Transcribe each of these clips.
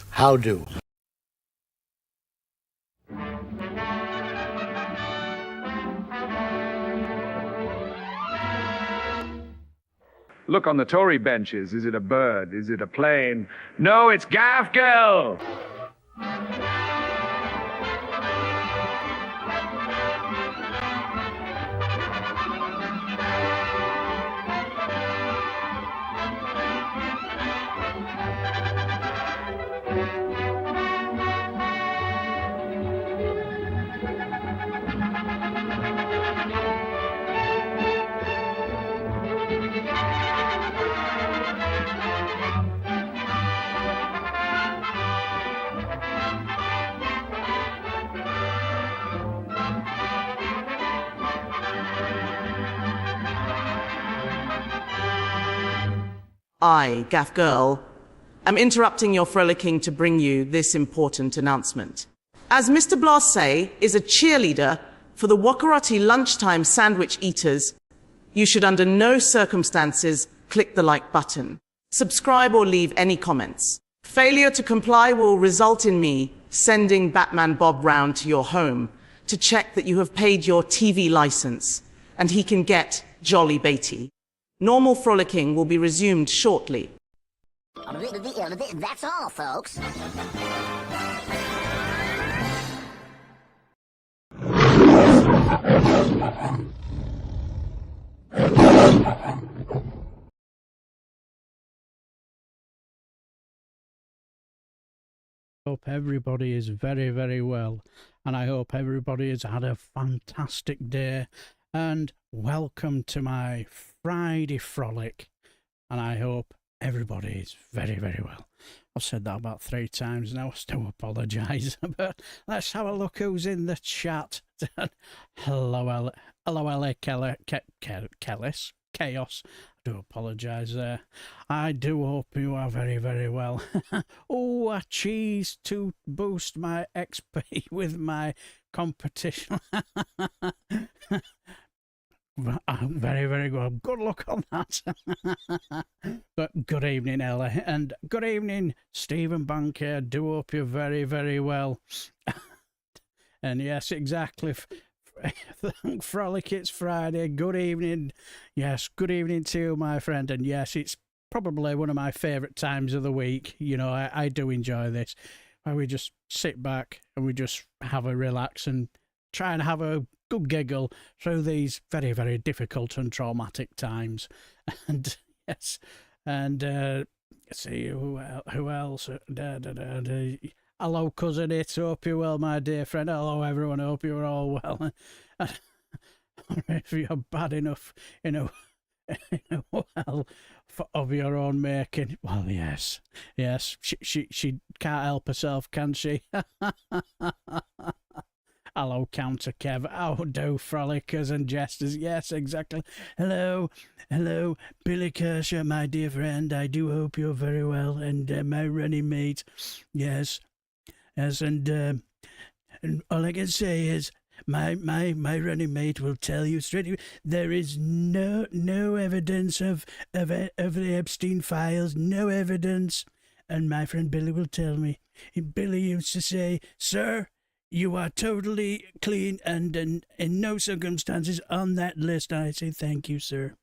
How do? Look on the Tory benches. Is it a bird? Is it a plane? No, it's Gaff Girl! I, Gaff Girl, am interrupting your frolicking to bring you this important announcement. As Mr. Blasé is a cheerleader for the Wakarati lunchtime sandwich eaters, you should under no circumstances click the like button, subscribe or leave any comments. Failure to comply will result in me sending Batman Bob round to your home to check that you have paid your TV license and he can get jolly baity. Normal frolicking will be resumed shortly. That's all, folks. Hope everybody is very, very well, and I hope everybody has had a fantastic day, and welcome to my Friday frolic, and I hope everybody is very, very well. I've said that about 3 times now, I still apologise, but let's have a look who's in the chat. Hello, Kellis, Chaos. I do apologise there. I do hope you are very, very well. Oh, a cheese to boost my XP with my competition. Very, very good. Good luck on that. But good evening, Ella. And good evening, Stephen Banker. Do hope you're very, very well. And yes, exactly. Frolic, it's Friday. Good evening. Yes, good evening to you, my friend. And yes, it's probably one of my favourite times of the week. You know, I do enjoy this, where we just sit back and we just have a relax and try and have a good giggle through these very, very difficult and traumatic times. And yes, and let's see who else. Hello, cousin It. Hope you're well, my dear friend. Hello, everyone. Hope you're all well. If you're bad enough, well, of your own making. Well, yes. She can't help herself, can she? Hello, Counter Kev. How do frolickers and jesters? Yes, exactly. Hello, Billy Kershaw, my dear friend. I do hope you're very well, and my running mate. Yes, and all I can say is my running mate will tell you straight away, there is no evidence of the Epstein files, no evidence. And my friend Billy will tell me. Billy used to say, "Sir, you are totally clean and in no circumstances on that list." I say, "Thank you, sir."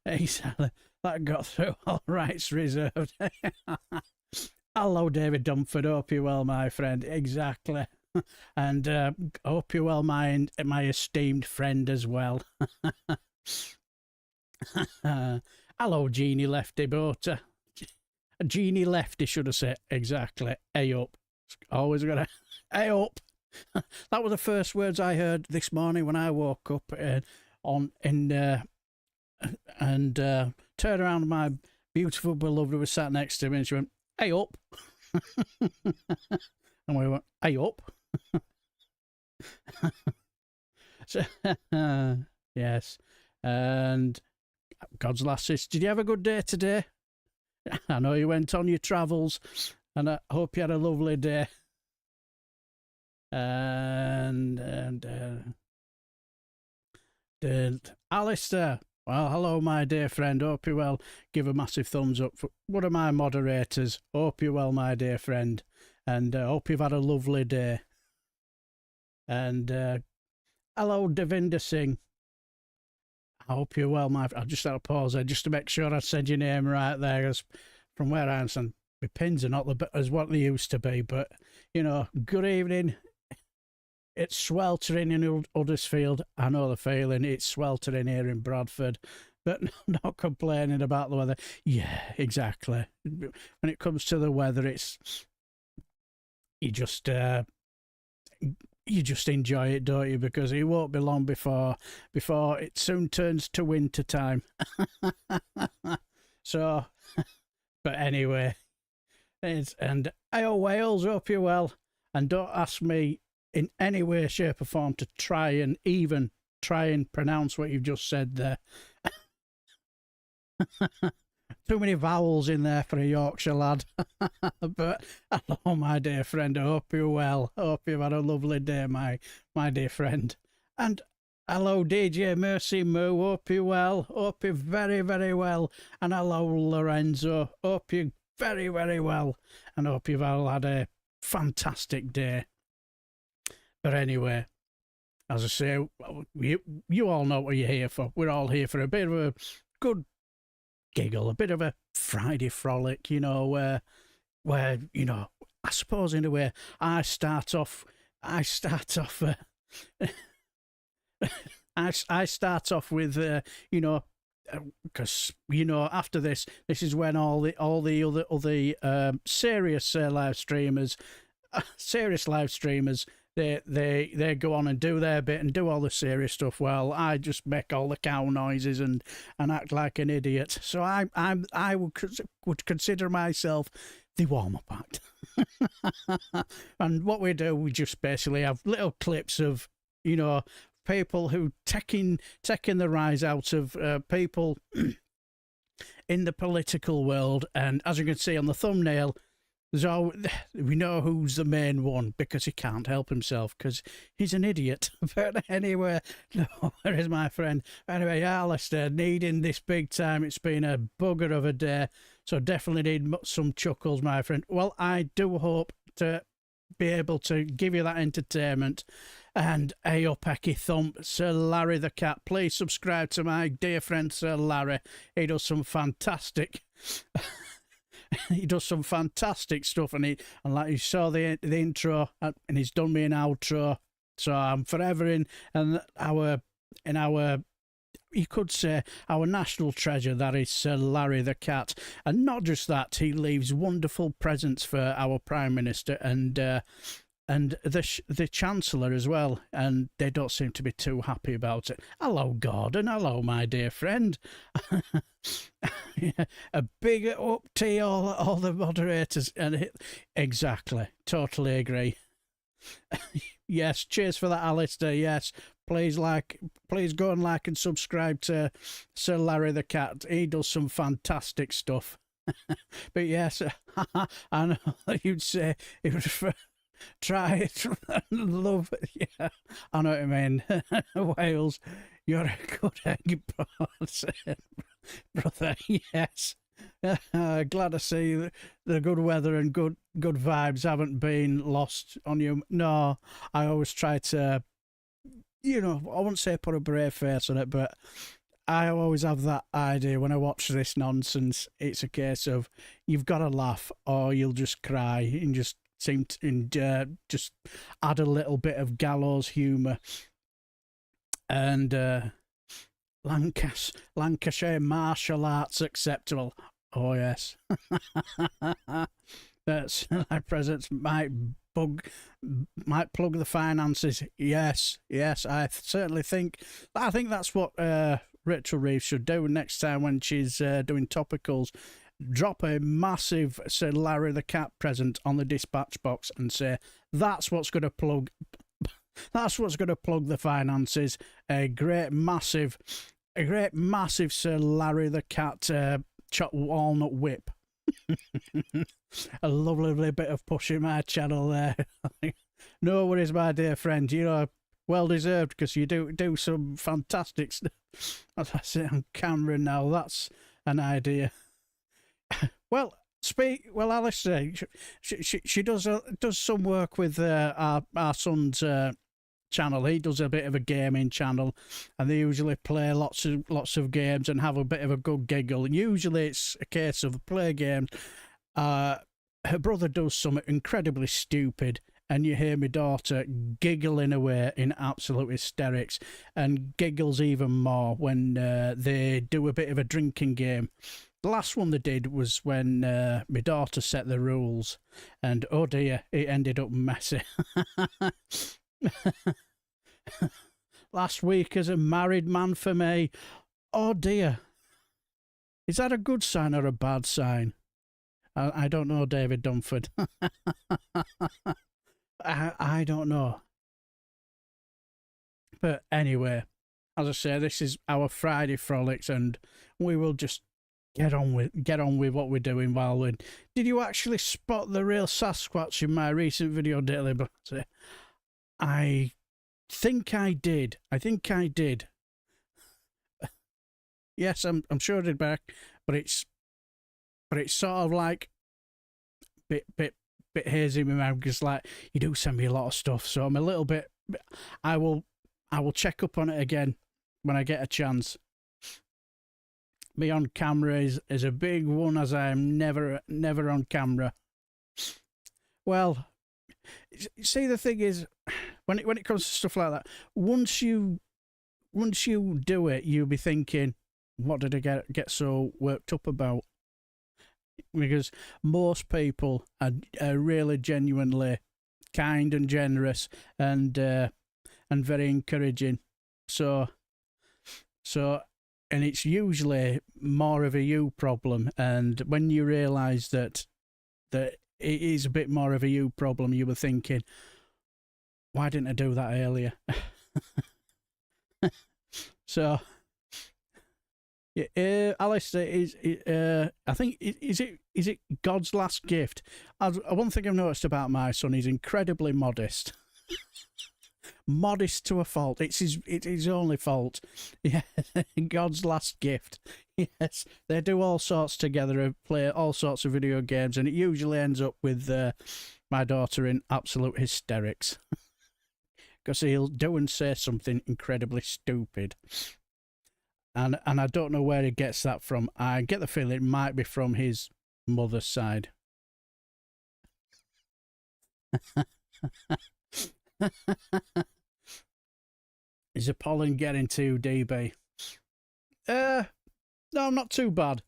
Hey, Sally, that got through. All rights reserved. Hello, David Dumford. Hope you're well, my friend. Exactly. And hope you're well, my esteemed friend as well. Hello, Jeannie Lefty Boater. Jeannie Lefty, should have said. Exactly. Hey up. Always got to hey up. That was the first words I heard this morning when I woke up and turned around. My beautiful beloved who was sat next to me, and she went, "Hey up." And we went, "Hey up." So, yes. And God's lasses, did you have a good day today? I know you went on your travels, and I hope you had a lovely day. And Alistair, Well, hello, my dear friend. Hope you're well. Give a massive thumbs up for one of my moderators. Hope you're well, my dear friend. And hope you've had a lovely day. And hello, Devinder Singh. I hope you're well, my friend. I'll just have a pause there just to make sure I said your name right there. Because from where I am, my pins are not as what they used to be. But, you know, good evening. It's sweltering in Huddersfield. I know the feeling. It's sweltering here in Bradford, but not complaining about the weather. Yeah, exactly. When it comes to the weather, it's you just enjoy it, don't you? Because it won't be long before it soon turns to winter time. So, but anyway, and Wales, hope you're well, and don't ask me in any way, shape or form to try and pronounce what you've just said there. Too many vowels in there for a Yorkshire lad. But hello, my dear friend. I hope you're well. I hope you've had a lovely day, my dear friend. And hello, DJ Mercy Moo. Hope you're well. Hope you're very, very well. And hello, Lorenzo. Hope you're very, very well. And hope you've all had a fantastic day. But anyway, as I say, you all know what you're here for. We're all here for a bit of a good giggle, a bit of a Friday frolic, you know, where you know, I suppose in a way, I start off I start off with you know, because you know, after this is when all the other serious live streamers, they go on and do their bit and do all the serious stuff. Well, I just make all the cow noises and act like an idiot. So I would consider myself the warm-up act. And what we do, we just basically have little clips of, you know, people who taking the rise out of people in the political world. And as you can see on the thumbnail, we know who's the main one because he can't help himself because he's an idiot. But anyway, no, where is my friend? Anyway, Alistair, needing this big time. It's been a bugger of a day, so definitely need some chuckles, my friend. Well, I do hope to be able to give you that entertainment. And hey up, Ecky Thump, Sir Larry the Cat. Please subscribe to my dear friend Sir Larry. He does some fantastic... He does some fantastic stuff, and like you saw the intro, and he's done me an outro. So I'm forever in our you could say our national treasure. That is Sir Larry the Cat, and not just that, he leaves wonderful presents for our Prime Minister and the Chancellor as well, and they don't seem to be too happy about it. Hello, Gordon. Hello, my dear friend. A big up to all the moderators. And exactly, totally agree. Yes, cheers for that, Alistair. Yes, please go and like and subscribe to Sir Larry the Cat. He does some fantastic stuff. But yes, I know you'd say it would. Try it, love it. Yeah, I know what I mean. Wales, you're a good egg, brother. Yes. Glad to see the good weather and good vibes haven't been lost on you. No, I always try to, you know, I wouldn't say put a brave face on it, but I always have that idea when I watch this nonsense. It's a case of you've got to laugh or you'll just cry and just seem to just add a little bit of gallows humour. And Lancashire martial arts acceptable. Oh yes. That's my presence might plug the finances. Yes, I certainly think that's what Rachel Reeves should do next time when she's doing topicals. Drop a massive Sir Larry the Cat present on the dispatch box and say that's what's going to plug the finances. A great massive Sir Larry the Cat chopped walnut whip. A lovely bit of pushing my channel there. No worries, my dear friend. You know, well deserved, because you do some fantastic stuff. As I say on camera now, that's an idea. Well, Alice, she does some work with our son's channel. He does a bit of a gaming channel, and they usually play lots of games and have a bit of a good giggle. Usually it's a case of play games. Her brother does something incredibly stupid, and you hear my daughter giggling away in absolute hysterics, and giggles even more when they do a bit of a drinking game. The last one they did was when my daughter set the rules, and oh dear, it ended up messy. Last week as a married man for me, oh dear. Is that a good sign or a bad sign? I don't know, David Dunford. I don't know. But anyway, as I say, this is our Friday Frolics, and we will just get on with what we're doing while we're... Did you actually spot the real Sasquatch in my recent video, Daily Blasé? I think I did. Yes, I'm sure I did back, but it's sort of like bit hazy in my mind, because like you do send me a lot of stuff, so I'm a little bit. I will check up on it again when I get a chance. Me on camera is a big one, as I am never on camera. Well, see, the thing is, when it comes to stuff like that, once you do it, you'll be thinking, what did I get so worked up about? Because most people are really genuinely kind and generous and very encouraging. So and it's usually more of a you problem. And when you realise that it is a bit more of a you problem, you were thinking, why didn't I do that earlier? So, Alice, I think, is it God's last gift? One thing I've noticed about my son, he's incredibly modest. Modest to a fault. It's his only fault. Yeah, God's last gift. Yes, they do all sorts together, play all sorts of video games, and it usually ends up with my daughter in absolute hysterics. Because he'll do and say something incredibly stupid. And I don't know where he gets that from. I get the feeling it might be from his mother's side. Is the pollen getting too DB? No, not too bad.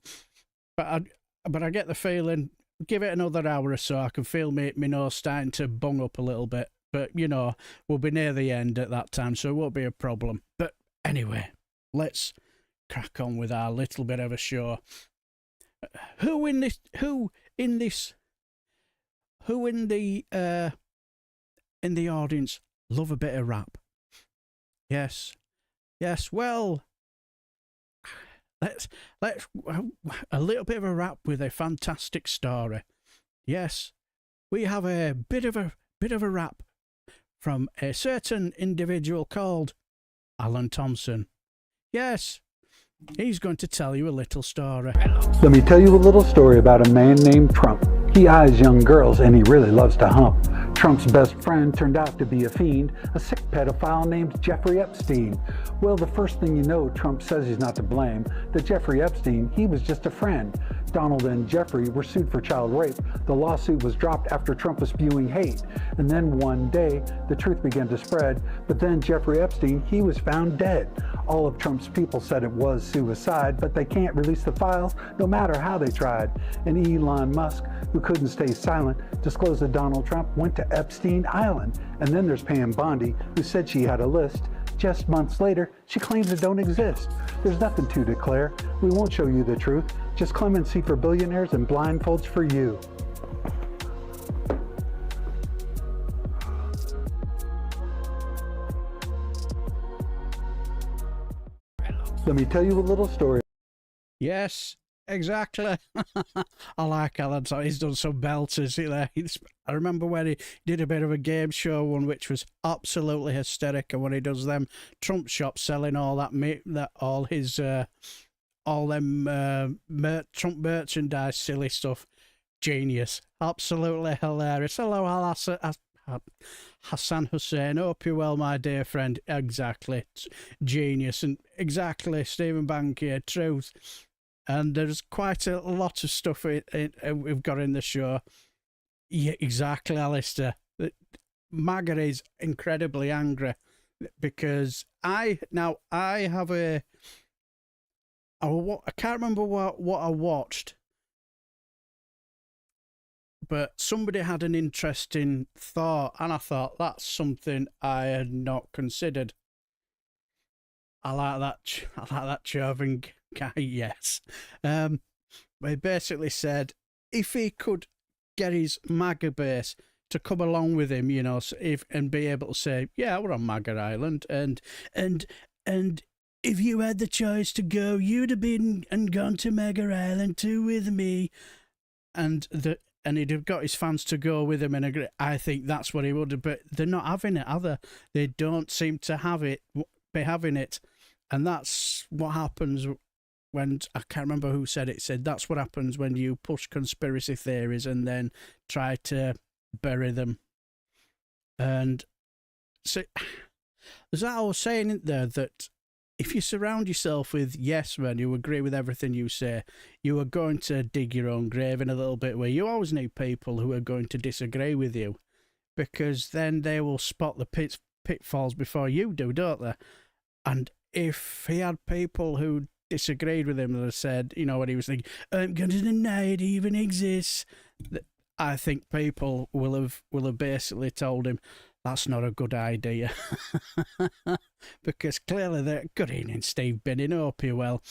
But I get the feeling, give it another hour or so, I can feel my nose starting to bung up a little bit. But, you know, we'll be near the end at that time, so it won't be a problem. But anyway, let's crack on with our little bit of a show. Who in the audience love a bit of rap? Yes. Well, let's a little bit of a rap with a fantastic story. Yes, we have a bit of a rap from a certain individual called Alan Thompson. Yes, he's going to tell you a little story. Let me tell you a little story about a man named Trump. He eyes young girls and he really loves to hump. Trump's best friend turned out to be a fiend, a sick pedophile named Jeffrey Epstein. Well, the first thing you know, Trump says he's not to blame, that Jeffrey Epstein, he was just a friend. Donald and Jeffrey were sued for child rape. The lawsuit was dropped after Trump was spewing hate. And then one day, the truth began to spread, but then Jeffrey Epstein, he was found dead. All of Trump's people said it was suicide, but they can't release the files no matter how they tried. And Elon Musk, who couldn't stay silent, disclosed that Donald Trump went to Epstein Island. And then there's Pam Bondi, who said she had a list. Just months later, she claims it don't exist. There's nothing to declare. We won't show you the truth. Just clemency for billionaires and blindfolds for you. Let me tell you a little story. Yes, Exactly. I like Alan. So he's done some belters. I remember when he did a bit of a game show one, which was absolutely hysterical. When he does them Trump shops selling all that all his all them Trump merchandise, silly stuff. Genius. Absolutely hilarious. Hello, Hassan Hussein. Hope you're well, my dear friend. Exactly. Genius. And exactly, Stephen Bankier. Truth. And there's quite a lot of stuff we've got in the show. Yeah, exactly, Alistair. MAGA is incredibly angry because I have I can't remember what I watched, but somebody had an interesting thought, and I thought that's something I had not considered. I like that Chauvin guy, yes. He basically said if he could get his MAGA base to come along with him, you know, and be able to say, yeah, we're on MAGA Island, and if you had the choice to go, you'd have been and gone to MAGA Island too with me, and he'd have got his fans to go with him and agree. I think that's what he would have, but they're not having it, either. They don't seem to be having it. And that's what happens when, I can't remember who said it, said that's what happens when you push conspiracy theories and then try to bury them. And so there's that whole saying in there that if you surround yourself with yes men who agree with everything you say, you are going to dig your own grave in a little bit, where you always need people who are going to disagree with you, because then they will spot the pitfalls before you do, don't they? And if he had people who disagreed with him that said, you know, what he was thinking, I'm going to deny it even exists, I think people will have basically told him that's not a good idea. Because clearly they're good evening, Steve Binning, hope you're well.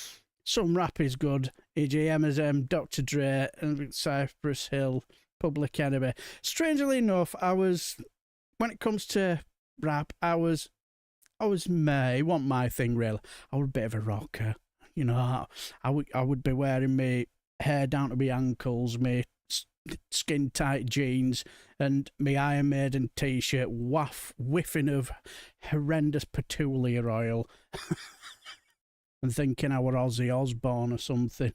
Some rap is good, e.g. MSM, Dr. Dre, and Cypress Hill, Public Enemy. Strangely enough, when it comes to rap, I was it wasn't my thing really. I was a bit of a rocker, you know. I would be wearing my hair down to my ankles, my skin tight jeans, and my Iron Maiden t-shirt, whiffing of horrendous petulia oil, and thinking I were Ozzy Osbourne or something.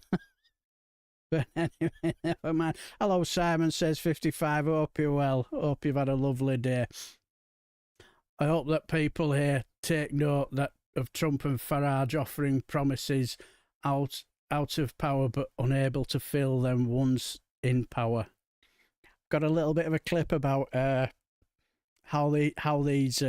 But anyway, never mind. Hello, Simon says 55. Hope you're well. Hope you've had a lovely day. I hope that people here take note of Trump and Farage offering promises out of power but unable to fill them once in power. Got a little bit of a clip about how these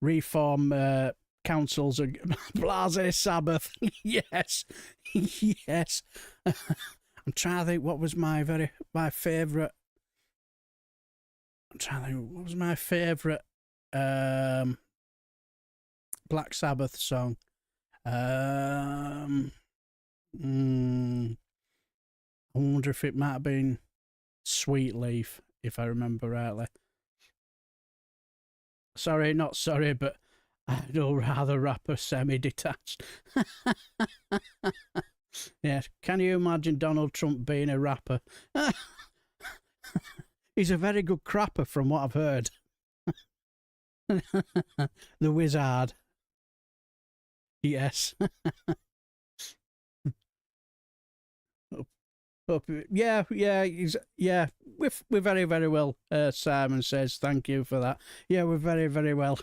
reform councils are Blasé Sabbath. Yes. Yes. I'm trying to think what was my favourite. I'm trying to think what was my favourite Black Sabbath song. I wonder if it might have been Sweet Leaf, if I remember rightly. Sorry, not sorry, but I'd rather rap a semi-detached. Yeah, can you imagine Donald Trump being a rapper? He's a very good crapper from what I've heard. The Wizard. Yes. Yeah, we're very, very well. Simon says, thank you for that. Yeah, we're very, very well.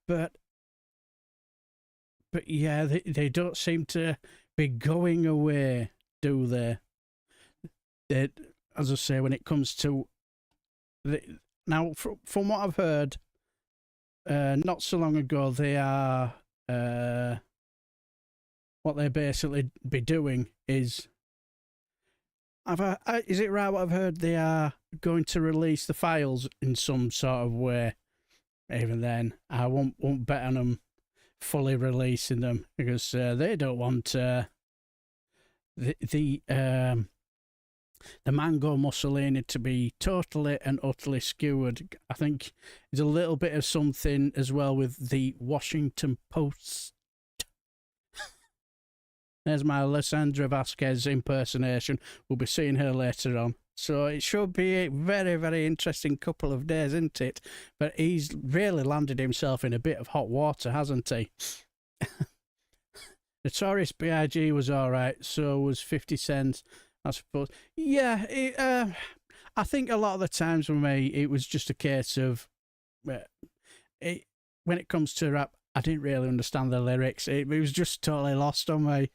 But yeah, they don't seem to be going away, do they? As I say, when it comes to now, from what I've heard, not so long ago, they are what they basically be doing is. Is it right what I've heard? They are going to release the files in some sort of way. Even then, I won't bet on them fully releasing them, because they don't want the Mango Mussolini to be totally and utterly skewered. I think there's a little bit of something as well with the Washington Post. There's my Landra Vasquez impersonation. We'll be seeing her later on. So it should be a very, very interesting couple of days, isn't it? But he's really landed himself in a bit of hot water, hasn't he? Notorious B.I.G. was all right. So was 50 Cent, I suppose. Yeah, I think a lot of the times for me, it was just a case of... when it comes to rap, I didn't really understand the lyrics. It was just totally lost on me.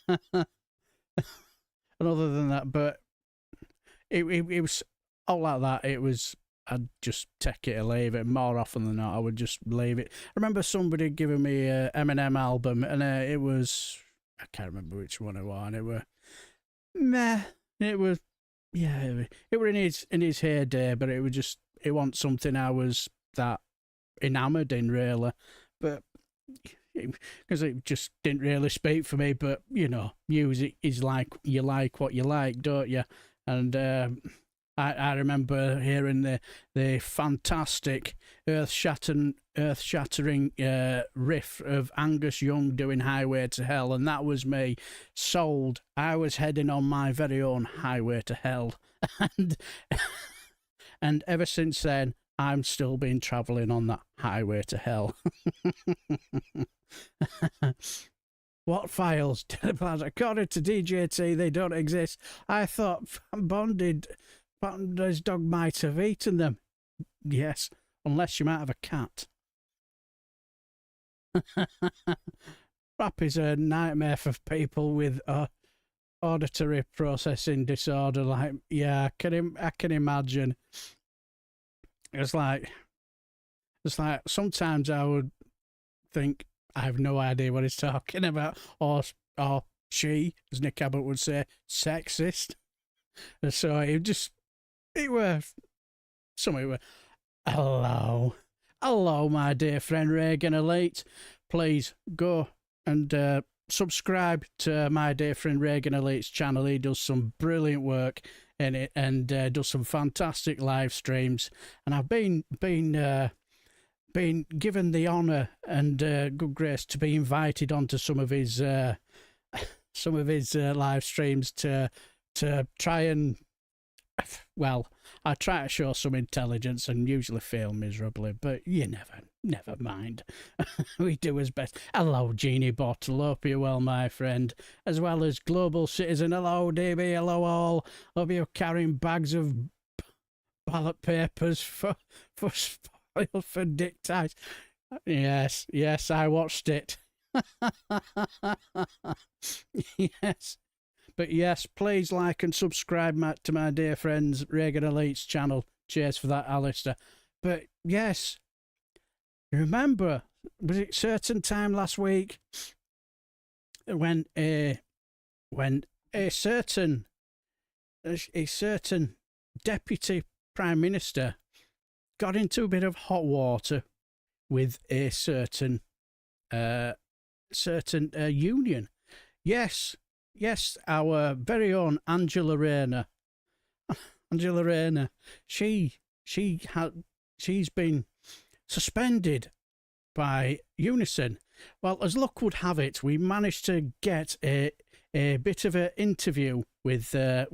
And other than that, but it was all like that. It was, I'd just take it or leave it. More often than not, I would just leave it. I remember somebody giving me a Eminem album, and it was, I can't remember which one it was, and it were meh. It was, yeah, it were in his heyday, but it was just, it wasn't something I was that enamoured in, really. But because it just didn't really speak for me. But you know, music is like, you like what you like, don't you? And I remember hearing the fantastic earth-shattering riff of Angus Young doing Highway to Hell, and that was me sold. I was heading on my very own highway to hell, and ever since then, I'm still been travelling on that highway to hell. What files? According to DJT, they don't exist. I thought Bondi's dog might have eaten them. Yes, unless you might have a cat. Rap is a nightmare for people with auditory processing disorder. Like, yeah, I can imagine. It's like sometimes I would think I have no idea what he's talking about, or she, as Nick Abbott would say, sexist. And so it was something. Hello, my dear friend Reagan Elite. Please go and subscribe to my dear friend Reagan Elite's channel. He does some brilliant work in it and does some fantastic live streams. And I've been given the honour and good grace to be invited onto some of his live streams to try and, well, I try to show some intelligence and usually fail miserably, but you never mind. We do as best. Hello, Genie Bottle. Hope you're well, my friend. As well as Global Citizen. Hello, DB. Hello, all. Hope you're carrying bags of ballot papers for Dick Tice. Yes, I watched it. Yes. But yes, please like and subscribe to my dear friends Reagan Elite's channel. Cheers for that, Alistair. But yes, remember, was it certain time last week when a certain deputy prime minister got into a bit of hot water with a certain union? Yes, our very own Angela Rayner. Angela Rayner, she's been suspended by Unison. Well, as luck would have it, we managed to get a bit of an interview with the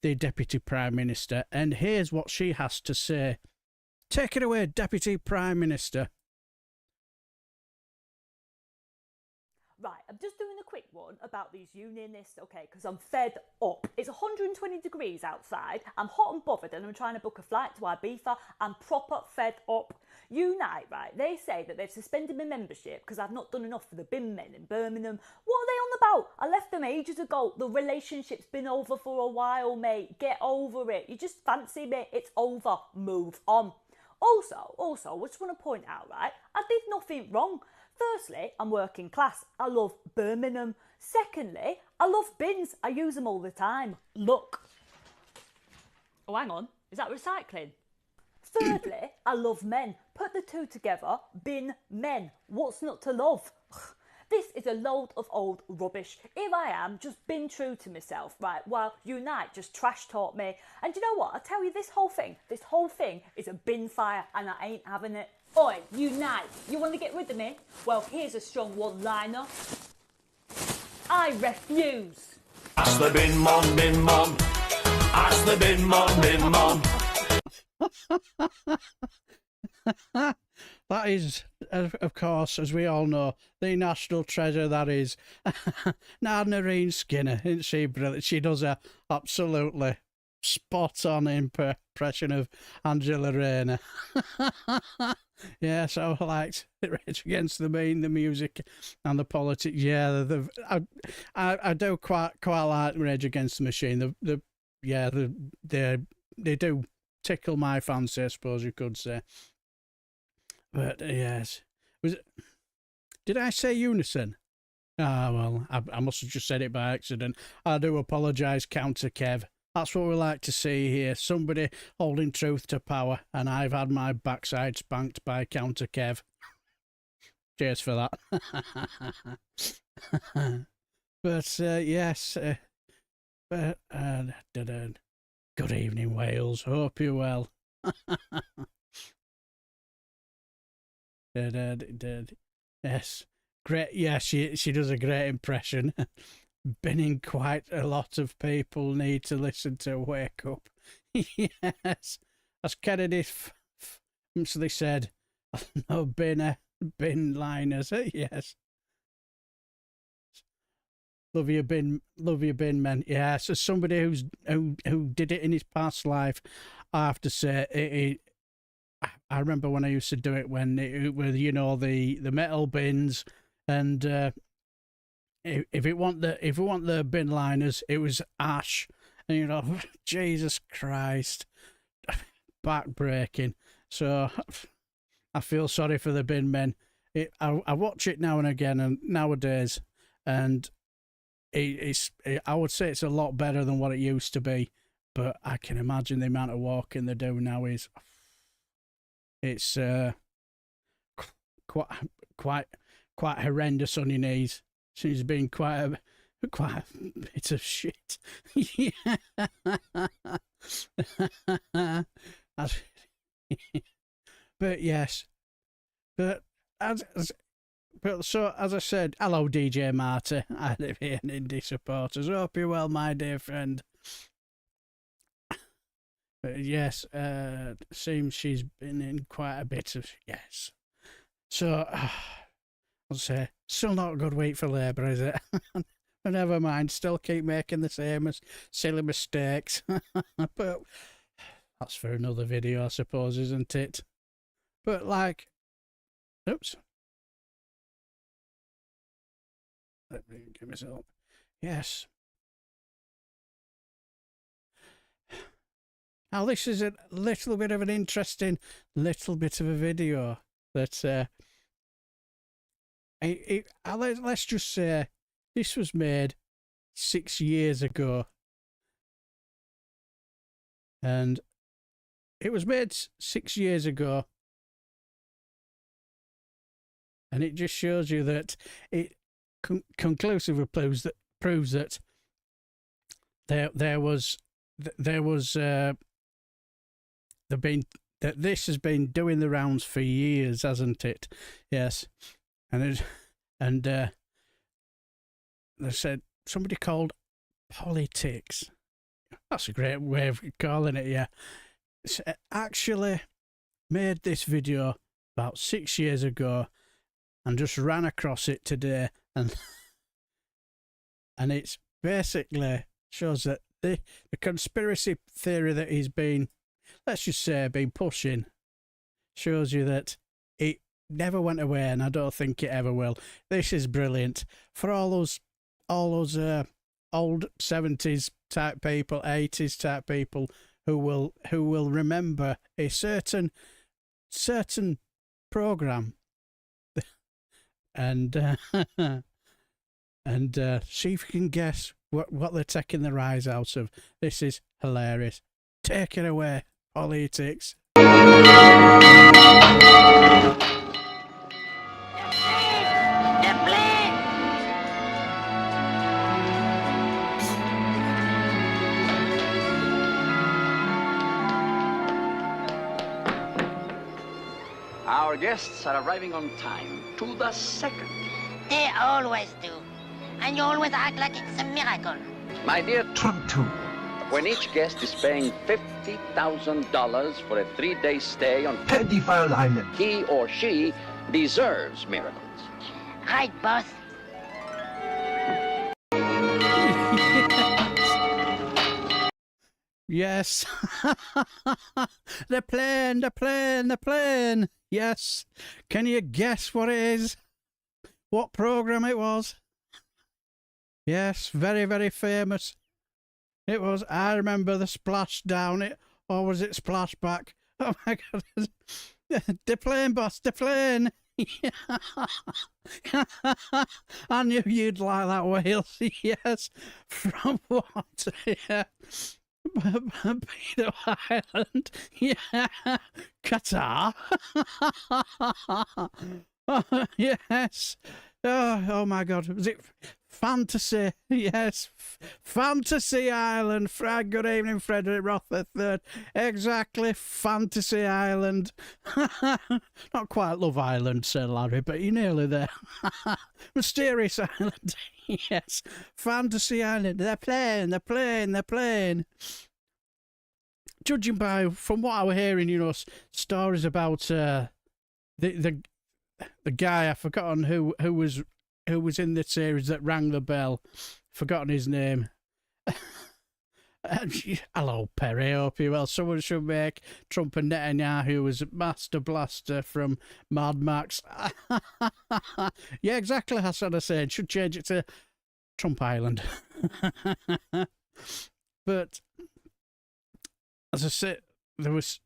Deputy Prime Minister, and here's what she has to say. Take it away, Deputy Prime Minister. Right, I'm just doing a quick one about these unionists, okay, because I'm fed up. It's 120 degrees outside, I'm hot and bothered, and I'm trying to book a flight to Ibiza. I'm proper fed up. Unite, right, they say that they've suspended my membership because I've not done enough for the bin men in Birmingham. What are they on about? I left them ages ago. The relationship's been over for a while, mate. Get over it. You just fancy me. It's over. Move on. Also, I just want to point out, right, I did nothing wrong. Firstly, I'm working class. I love Birmingham. Secondly, I love bins. I use them all the time. Look. Oh, hang on. Is that recycling? Thirdly, I love men. Put the two together. Bin men. What's not to love? This is a load of old rubbish. Here I am, just being true to myself, right, while Unite just trash talk me. And you know what? I tell you, this whole thing is a bin fire, and I ain't having it. Oi, Unite, you want to get rid of me? Well, here's a strong one-liner. I refuse. Ask the bin mon, bin mon. Ask the bin mon, bin mon. That is, of course, as we all know, the national treasure that is Nareen Skinner. Isn't she brilliant? She does a absolutely spot-on impression of Angela Rayner. Yeah, so I liked Rage Against the Mean, the music and the politics. Yeah, I do quite like Rage Against the Machine. They do tickle my fancy, I suppose you could say. But yes, did I say unison? Ah, well, I must have just said it by accident. I do apologise, Counter Kev. That's what we like to see here. Somebody holding truth to power, and I've had my backside spanked by Counter Kev. Cheers for that. But yes, good evening, Wales. Hope you're well. Yes, great. Yeah, she does a great impression. Been in quite a lot of people need to listen to Wake Up. Yes, as Kennedy famously said, no bin liners. Yes, love your bin men. Yeah, so somebody who did it in his past life, I have to say I remember when I used to do it with the metal bins, and if we want the bin liners, it was ash, and Jesus Christ, back breaking. So I feel sorry for the bin men. I watch it now and again, and nowadays, and I would say it's a lot better than what it used to be, but I can imagine the amount of walking they do now is. It's quite horrendous on your knees. She's been quite a bit of shit. Yeah. But yes, but as I said, hello DJ Marty. I live here in Indie Supporters. Hope you're well, my dear friend. But yes, seems she's been in quite a bit of yes. So I'll say still not a good week for Labour, is it? But never mind. Still keep making the same silly mistakes. But that's for another video, I suppose, isn't it? But oops. Let me give myself. Yes. Now, this is a little bit of an interesting little bit of a video that let's just say this was made 6 years ago. And it was made 6 years ago. And it just shows you that it conclusively proves that this has been doing the rounds for years, hasn't it? Yes, and they said somebody called politics. That's a great way of calling it. Yeah, actually made this video about 6 years ago, and just ran across it today, and it's basically shows that the conspiracy theory that he's been, let's just say, been pushing, shows you that it never went away, and I don't think it ever will. This is brilliant for all those old 70s type people, 80s type people who will remember a certain program, and see if you can guess what they're taking the rise out of. This is hilarious. Take it away, politics. Our guests are arriving on time, to the second. They always do. And you always act like it's a miracle. My dear, Trump too. when each guest is paying $50,000 for a 3-day stay on Pedophile Island. he or she deserves miracles. Right, boss? Yes. The plane, the plane, the plane. Yes. Can you guess what it is? What program it was? Yes, very, very famous. It was, I remember the splash down it, or was it splash back? Oh my God. The plane, boss, the plane. I knew you'd like that, Wales. Yes. From what? Yeah. Barbados Island. Yeah. Qatar. Yes. Oh my God. Was it Fantasy? Yes. Fantasy Island. Good evening, Frederick Roth III. Exactly. Fantasy Island. Not quite Love Island, Sir Larry, but you're nearly there. Mysterious Island. Yes. Fantasy Island. They're playing, they're playing, they're playing. Judging by, from what I was hearing, you know, stories about the guy, I've forgotten who was in the series that rang the bell. Forgotten his name. Hello, Perry. Hope you well. Someone should make Trump and Netanyahu as Master Blaster from Mad Max. Yeah, exactly. That's what I said. Should change it to Trump Island. But as I say, there was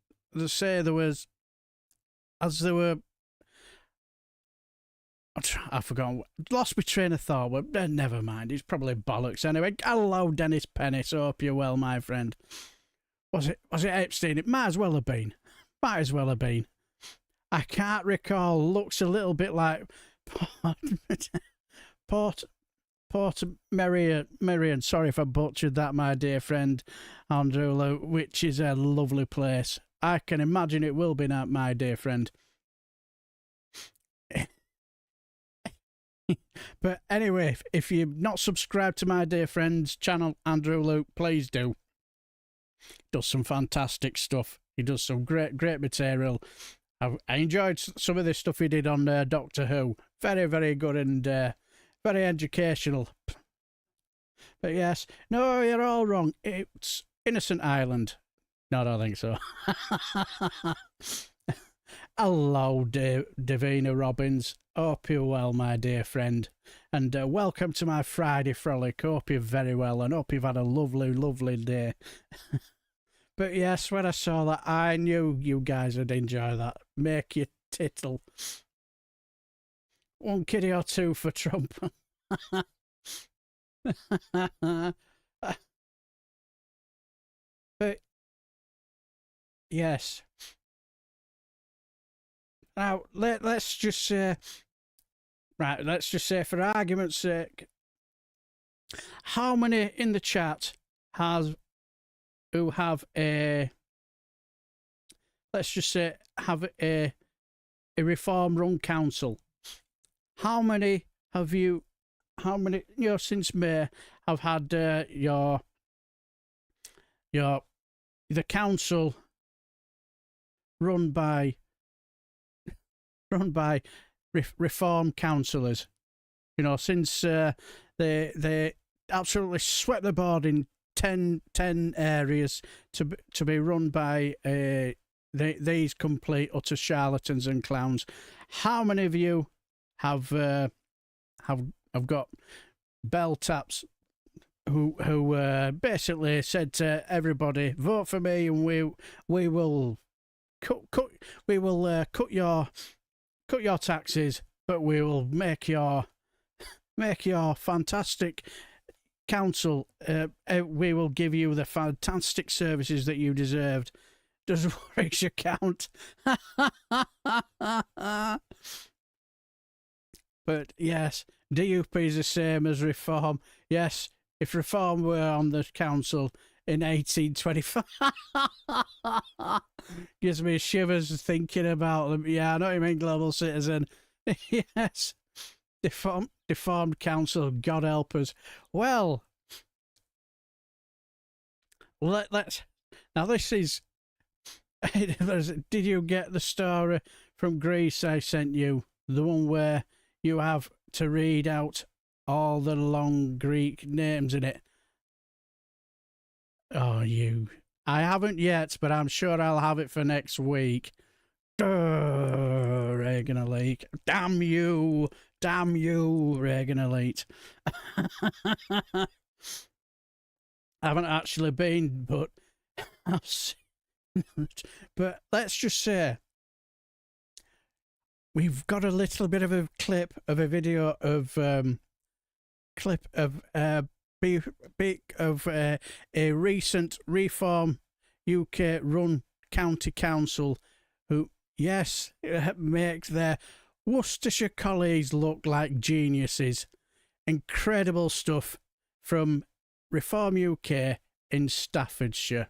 I forgot. Lost my train of thought. But never mind. It's probably bollocks anyway. Hello, Dennis Pennis. Hope you're well, my friend. Was it Epstein? It might as well have been. Might as well have been. I can't recall. Looks a little bit like Port Merion. Sorry if I butchered that, my dear friend Andrew, which is a lovely place. I can imagine it will be now, my dear friend. But anyway, if you're not subscribed to my dear friend's channel, Andrew Luke, please do. He does some fantastic stuff. He does some great material. I enjoyed some of the stuff he did on Doctor Who. Very, very good and very educational. But yes, no, you're all wrong. It's Innocent Island. No, I don't think so. Hello, Davina Robbins. Hope you're well, my dear friend. And welcome to my Friday frolic. Hope you're very well and hope you've had a lovely, lovely day. But yes, when I saw that, I knew you guys would enjoy that. Make you tittle. One kiddie or two for Trump. But yes. Now, let's just say, right, let's just say for argument's sake, how many in the chat who have a, let's just say, have a reform run council? How many you know, since May, have had the council run by reform councillors, you know, since they absolutely swept the board in 10 areas to be run by these complete utter charlatans and clowns. How many of you have got bell taps who basically said to everybody, vote for me and we will cut your taxes, but we will make your fantastic council. We will give you the fantastic services that you deserved. Does worries your count? But yes, DUP is the same as Reform. Yes, if Reform were on the council in 1825, gives me shivers thinking about them. Yeah, I know you mean, Global Citizen. Yes, deformed council, God help us. Well, let's... Now, this is... Did you get the story from Greece I sent you? The one where you have to read out all the long Greek names in it. Oh, you... I haven't yet, but I'm sure I'll have it for next week. Reagan Elite. Damn you, Reagan Elite. I haven't actually been, but I've seen it. But let's just say we've got a little bit of a clip of a video of a recent Reform UK run county council who, yes, makes their Worcestershire colleagues look like geniuses. Incredible stuff from Reform UK in Staffordshire.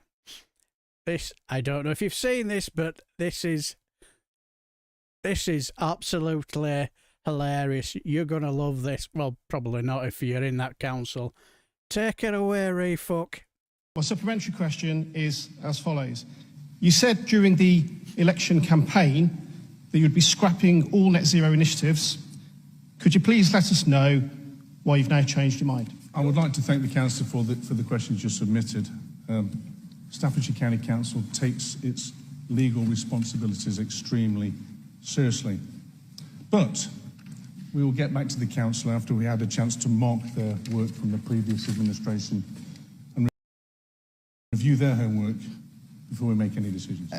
This, I don't know if you've seen this, but this is absolutely hilarious. You're going to love this. Well, probably not if you're in that council. Take it away, Refuck. My supplementary question is as follows. You said during the election campaign that you'd be scrapping all net zero initiatives. Could you please let us know why you've now changed your mind? I would like to thank the Council for the questions you submitted. Staffordshire County Council takes its legal responsibilities extremely seriously. But we will get back to the Council after we had a chance to mark their work from the previous administration and review their homework before we make any decisions.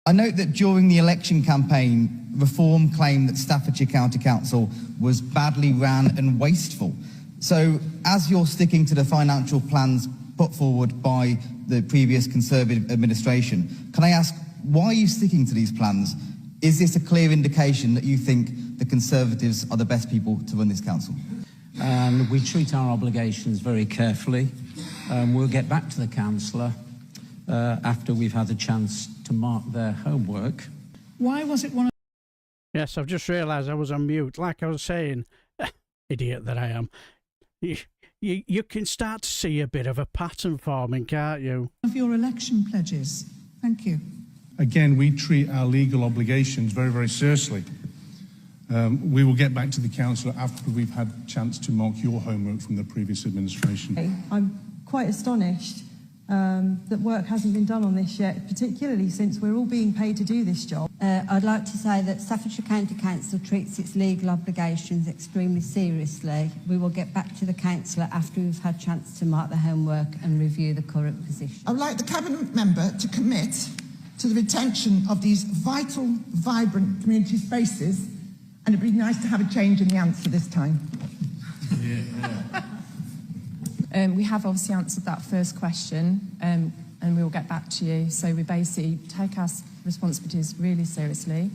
I note that during the election campaign, Reform claimed that Staffordshire County Council was badly ran and wasteful. So, as you're sticking to the financial plans put forward by the previous Conservative administration, can I ask, why are you sticking to these plans? Is this a clear indication that you think the Conservatives are the best people to run this council? We treat our obligations very carefully. We'll get back to the councillor after we've had a chance to mark their homework. Why was it one of... Yes, I've just realised I was on mute. Like I was saying, idiot that I am, you can start to see a bit of a pattern forming, can't you? ...of your election pledges? Thank you. Again, we treat our legal obligations very, very seriously. We will get back to the Council after we've had a chance to mark your homework from the previous administration. I'm quite astonished that work hasn't been done on this yet, particularly since we're all being paid to do this job. I'd like to say that Staffordshire County Council treats its legal obligations extremely seriously. We will get back to the councillor after we've had a chance to mark the homework and review the current position. I would like the Cabinet member to commit to the retention of these vital, vibrant community spaces, and it'd be nice to have a change in the answer this time. We have obviously answered that first question, and we will get back to you. So we basically take our responsibilities really seriously,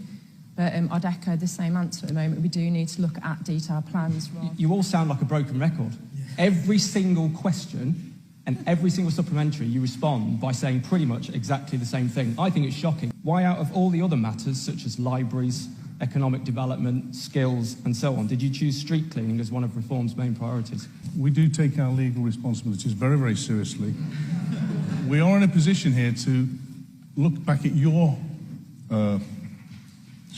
but I'd echo the same answer at the moment. We do need to look at detailed plans. You all sound like a broken record. Every single question and every single supplementary, you respond by saying pretty much exactly the same thing. I think it's shocking. Why, out of all the other matters, such as libraries, economic development, skills, and so on, did you choose street cleaning as one of Reform's main priorities? We do take our legal responsibilities very, very seriously. We are in a position here to look back at your, shall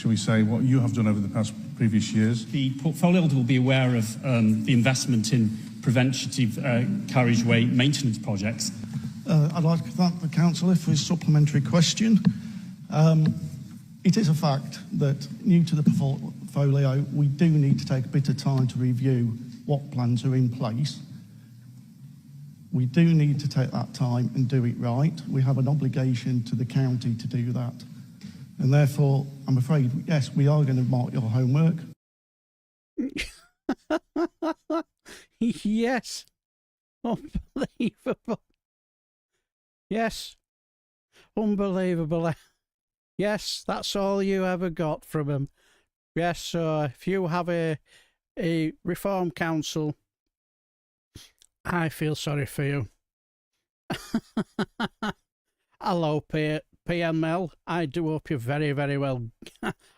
we say, what you have done over the previous years. The portfolio will be aware of the investment in preventative carriageway maintenance projects. I'd like to thank the councillor for his supplementary question. It is a fact that, new to the portfolio, we do need to take a bit of time to review what plans are in place. We do need to take that time and do it right. We have an obligation to the county to do that. And therefore, I'm afraid, yes, we are going to mark your homework. Yes. Unbelievable. Yes. Unbelievable. Yes, that's all you ever got from him. Yes, so if you have a reform council, I feel sorry for you. Hello, PML. I do hope you're very, very well.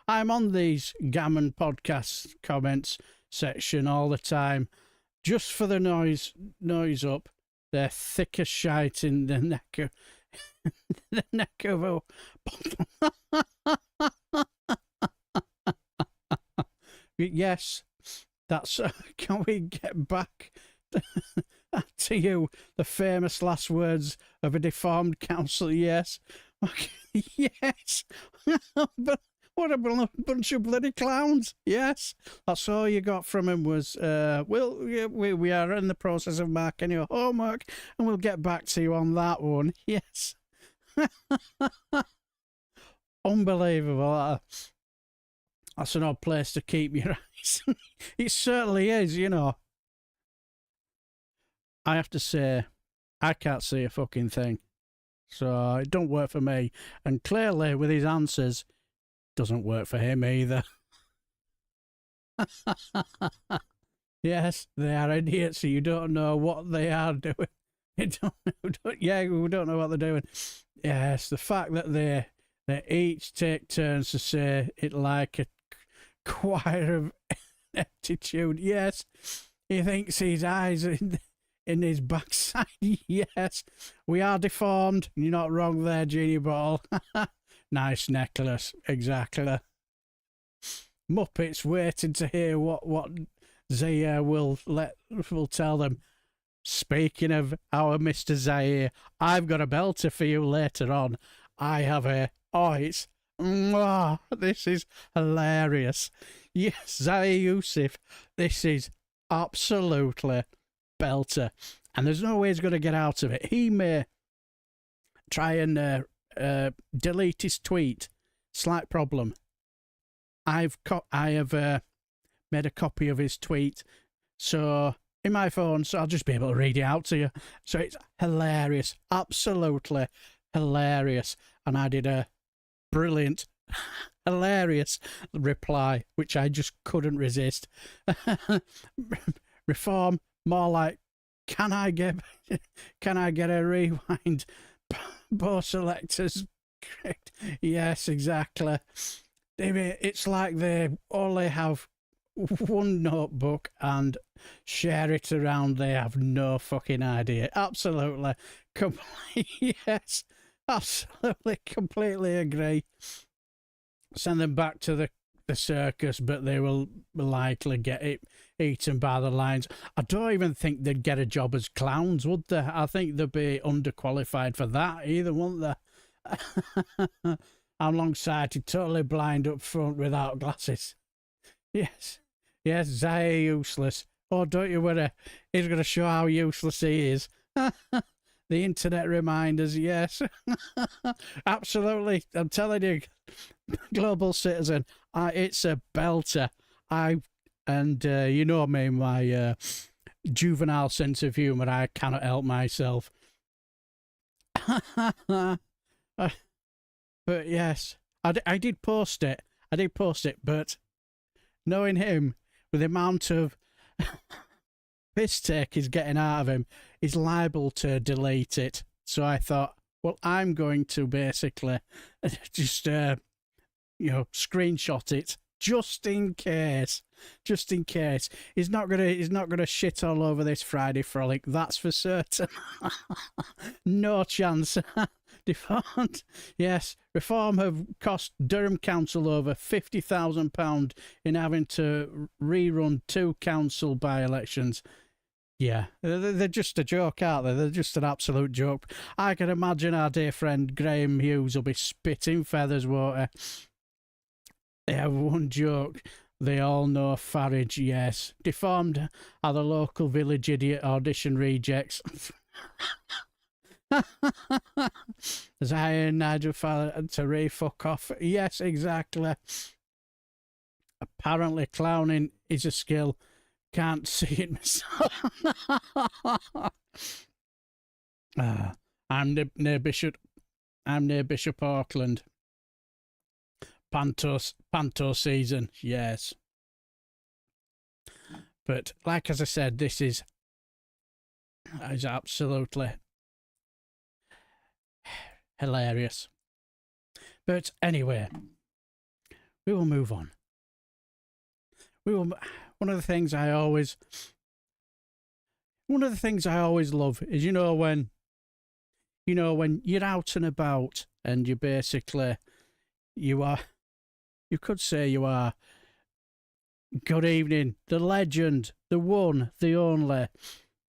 I'm on these Gammon podcast comments section all the time, just for the noise up. They're thick as shite in the neck of the neck of a Yes, that's. Can we get back to you? The famous last words of a deformed council. Yes, yes. But what a bunch of bloody clowns. Yes, that's all you got from him was. Well, we are in the process of marking your homework, and we'll get back to you on that one. Yes. Unbelievable. That's an odd place to keep your eyes. It certainly is, you know. I have to say, I can't see a fucking thing. So it don't work for me. And clearly, with his answers, doesn't work for him either. Yes, they are idiots. You don't know what they are doing. We don't know what they're doing. Yes, the fact that they each take turns to say it like a choir of aptitude. Yes, he thinks his eyes in his backside. Yes, we are deformed. You're not wrong there, Genie Ball. Nice necklace, exactly. Muppets waiting to hear what Zia will tell them. Speaking of our Mr. Zaire, I've got a belter for you later on. I have a... Oh, it's... Mwah, this is hilarious. Yes, Zia Yousef, this is absolutely belter. And there's no way he's going to get out of it. He may try and delete his tweet. Slight problem. I have made a copy of his tweet. So... in my phone, so I'll just be able to read it out to you. So it's hilarious, absolutely hilarious. And I did a brilliant, hilarious reply, which I just couldn't resist. Reform, more like, can I get a rewind? Both selectors, correct. Yes, exactly. It's like they only have one notebook and share it around. They have no fucking idea. Absolutely. Yes. Absolutely. Completely agree. Send them back to the circus, but they will likely get it eaten by the lions. I don't even think they'd get a job as clowns, would they? I think they'd be underqualified for that either, wouldn't they? I'm long-sighted, totally blind up front without glasses. Yes. Yes, Zia useless. Oh, don't you worry. He's going to show how useless he is. The internet reminders, yes. Absolutely. I'm telling you, global citizen, it's a belter. You know me, my juvenile sense of humour, I cannot help myself. But yes, I did post it. But knowing him, with the amount of piss take he's getting out of him, he's liable to delete it. So I thought, well, I'm going to basically just, screenshot it just in case. He's not gonna shit all over this Friday Frolic. That's for certain. No chance. Deformed. Yes, reform have cost Durham Council over £50,000 in having to rerun 2 council by-elections. Yeah, they're just a joke, aren't they? They're just an absolute joke. I can imagine our dear friend Graham Hughes will be spitting feathers, won't he? They have one joke. They all know Farage, yes. Deformed are the local village idiot audition rejects. As I and Nigel to fuck off. Yes, exactly. Apparently clowning is a skill. Can't see it myself. I'm near Bishop Auckland. Panto season, yes. But like as I said, this is absolutely hilarious. But anyway, we will move on. One of the things I always love is when you're out and about and you basically you could say you are. Good evening, the legend, the one, the only,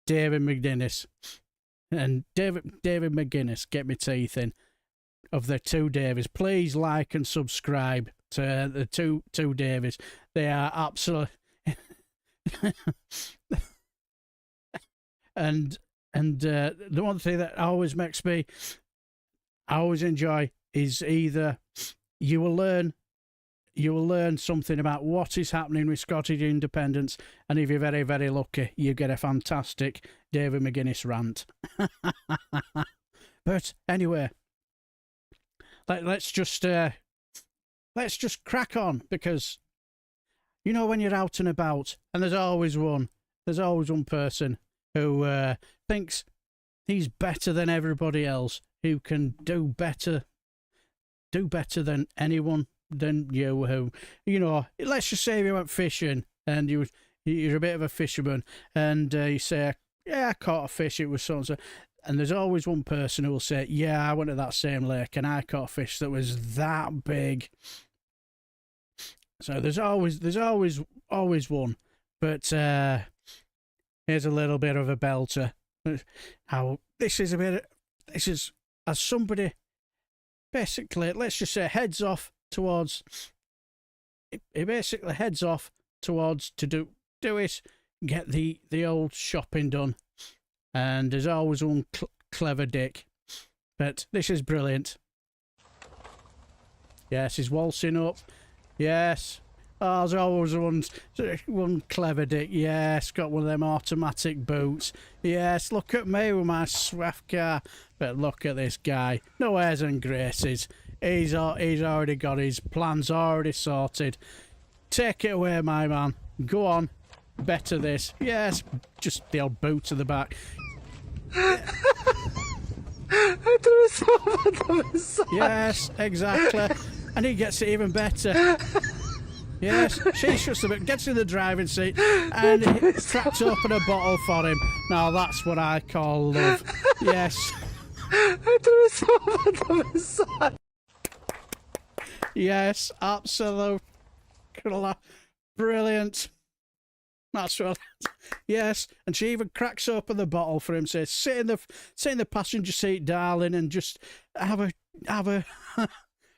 David McGuinness. And David McGuinness, get my teeth in, of the two Davies. Please like and subscribe to the two Davies. They are absolute. and the one thing that always makes me, I always enjoy is either you will learn something about what is happening with Scottish independence, and if you're very, very lucky, you get a fantastic David McGuinness rant. But anyway, let's just crack on, because when you're out and about, and there's always one person who thinks he's better than everybody else, who can do better than anyone than you, who, let's just say you went fishing and you're a bit of a fisherman, and you say, yeah, I caught a fish, it was so and so. And there's always one person who will say, yeah, I went to that same lake and I caught a fish that was that big. So there's always one. But here's a little bit of a belter. How this is as somebody basically, let's just say, heads off towards to do it, get the old shopping done, and there's always one clever dick. But this is brilliant. Yes, he's waltzing up. Yes. Oh, there's always one clever dick. Yes, got one of them automatic boots. Yes, look at me with my swift car. But look at this guy. No airs and graces. He's already got his plans already sorted. Take it away, my man. Go on. Better this. Yes, just the old boot to the back. Yes, exactly. And he gets it even better. Yes, she shuts a bit, gets in the driving seat, and he cracks open a bottle for him. Now that's what I call love. Yes. Yes, absolute brilliant. That's what. Yes, and she even cracks open the bottle for him. Says, "Sit in the passenger seat, darling, and just have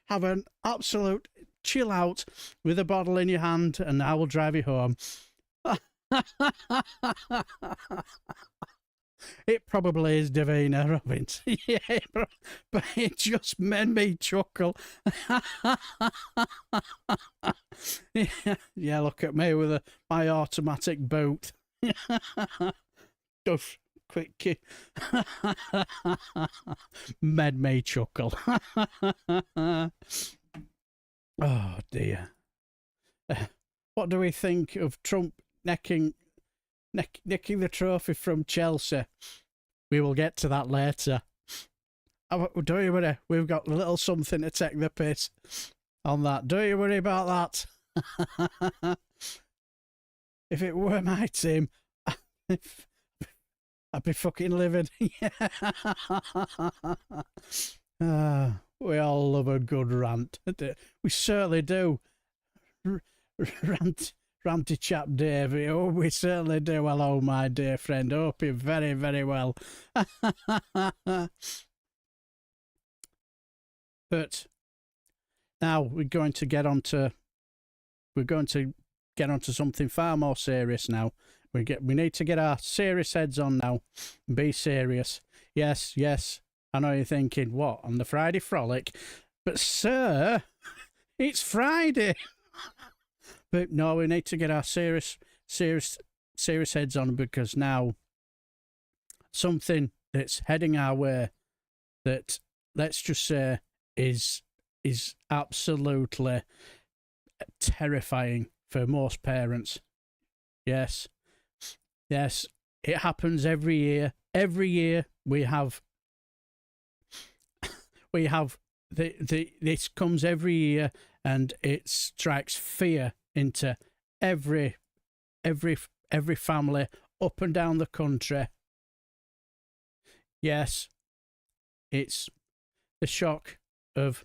an absolute chill out with a bottle in your hand, and I will drive you home." It probably is Davina Robbins. Yeah, but it just made me chuckle. Yeah, look at me with my automatic boot. Just quick. Made me chuckle. Oh dear. What do we think of Trump nicking the trophy from Chelsea? We will get to that later. Don't you worry, we've got a little something to take the piss on that. Don't you worry about that. If it were my team, I'd be fucking livid. We all love a good rant. We certainly do. Ranty chap Davey. Oh, we certainly do. Hello, my dear friend. Hope you're very, very well. But now we're going to get on to something far more serious now. We need to get our serious heads on now. Be serious. Yes. I know you're thinking, what, on the Friday Frolic? But sir, it's Friday. But no, we need to get our serious heads on, because now something that's heading our way that, let's just say, is is absolutely terrifying for most parents. Yes. Yes, it happens every year. Every year we have this comes every year, and it strikes fear into every family up and down the country. Yes, it's the shock of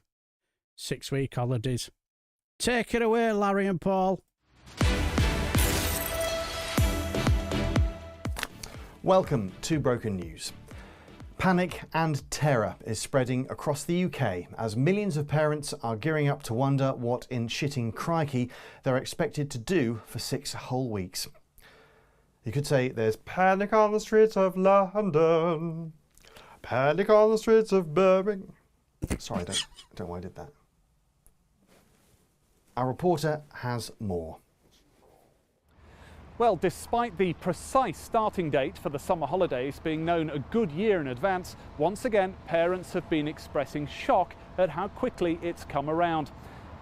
6-week holidays. Take it away, Larry and Paul. Welcome to Broken News. Panic and terror is spreading across the UK as millions of parents are gearing up to wonder what in shitting crikey they're expected to do for 6 whole weeks. You could say there's panic on the streets of London, panic on the streets of Birmingham. Sorry, I don't know why I did that. Our reporter has more. Well, despite the precise starting date for the summer holidays being known a good year in advance, once again, parents have been expressing shock at how quickly it's come around.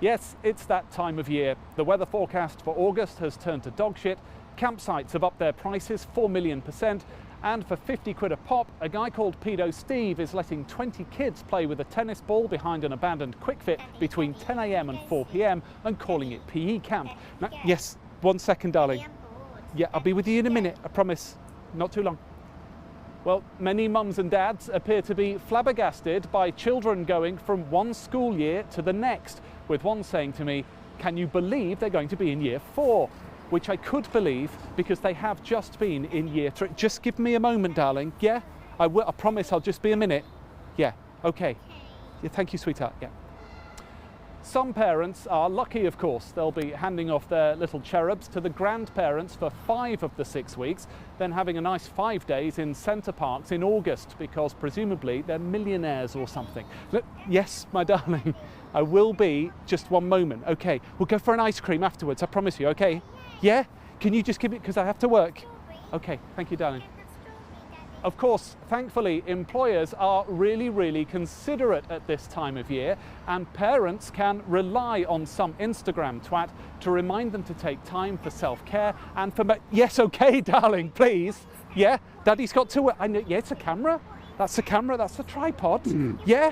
Yes, it's that time of year. The weather forecast for August has turned to dog shit, campsites have upped their prices 4 million%, and for 50 quid a pop, a guy called Pedo Steve is letting 20 kids play with a tennis ball behind an abandoned QuickFit between 10 AM and 4 PM and calling it PE camp. Now, yes, 1 second, darling. Yeah, I'll be with you in a minute, I promise. Not too long. Well, many mums and dads appear to be flabbergasted by children going from one school year to the next, with one saying to me, "Can you believe they're going to be in year 4?" Which I could believe because they have just been in year 3. Just give me a moment, darling. Yeah? I promise I'll just be a minute. Yeah, okay. Yeah, thank you, sweetheart. Yeah. Some parents are lucky, of course. They'll be handing off their little cherubs to the grandparents for 5 of the 6 weeks, then having a nice 5 days in Centre Parks in August, because presumably they're millionaires or something. Look, yes, my darling, I will be. Just 1 moment. Okay, we'll go for an ice cream afterwards, I promise you, okay? Yeah? Can you just give it, because I have to work? Okay, thank you, darling. Of course, thankfully, employers are really considerate at this time of year, and parents can rely on some Instagram twat to remind them to take time for self-care and for... Yes, okay, darling, please. Yeah, Daddy's got to... I know, yeah, it's a camera. That's a camera, that's a tripod. Yeah?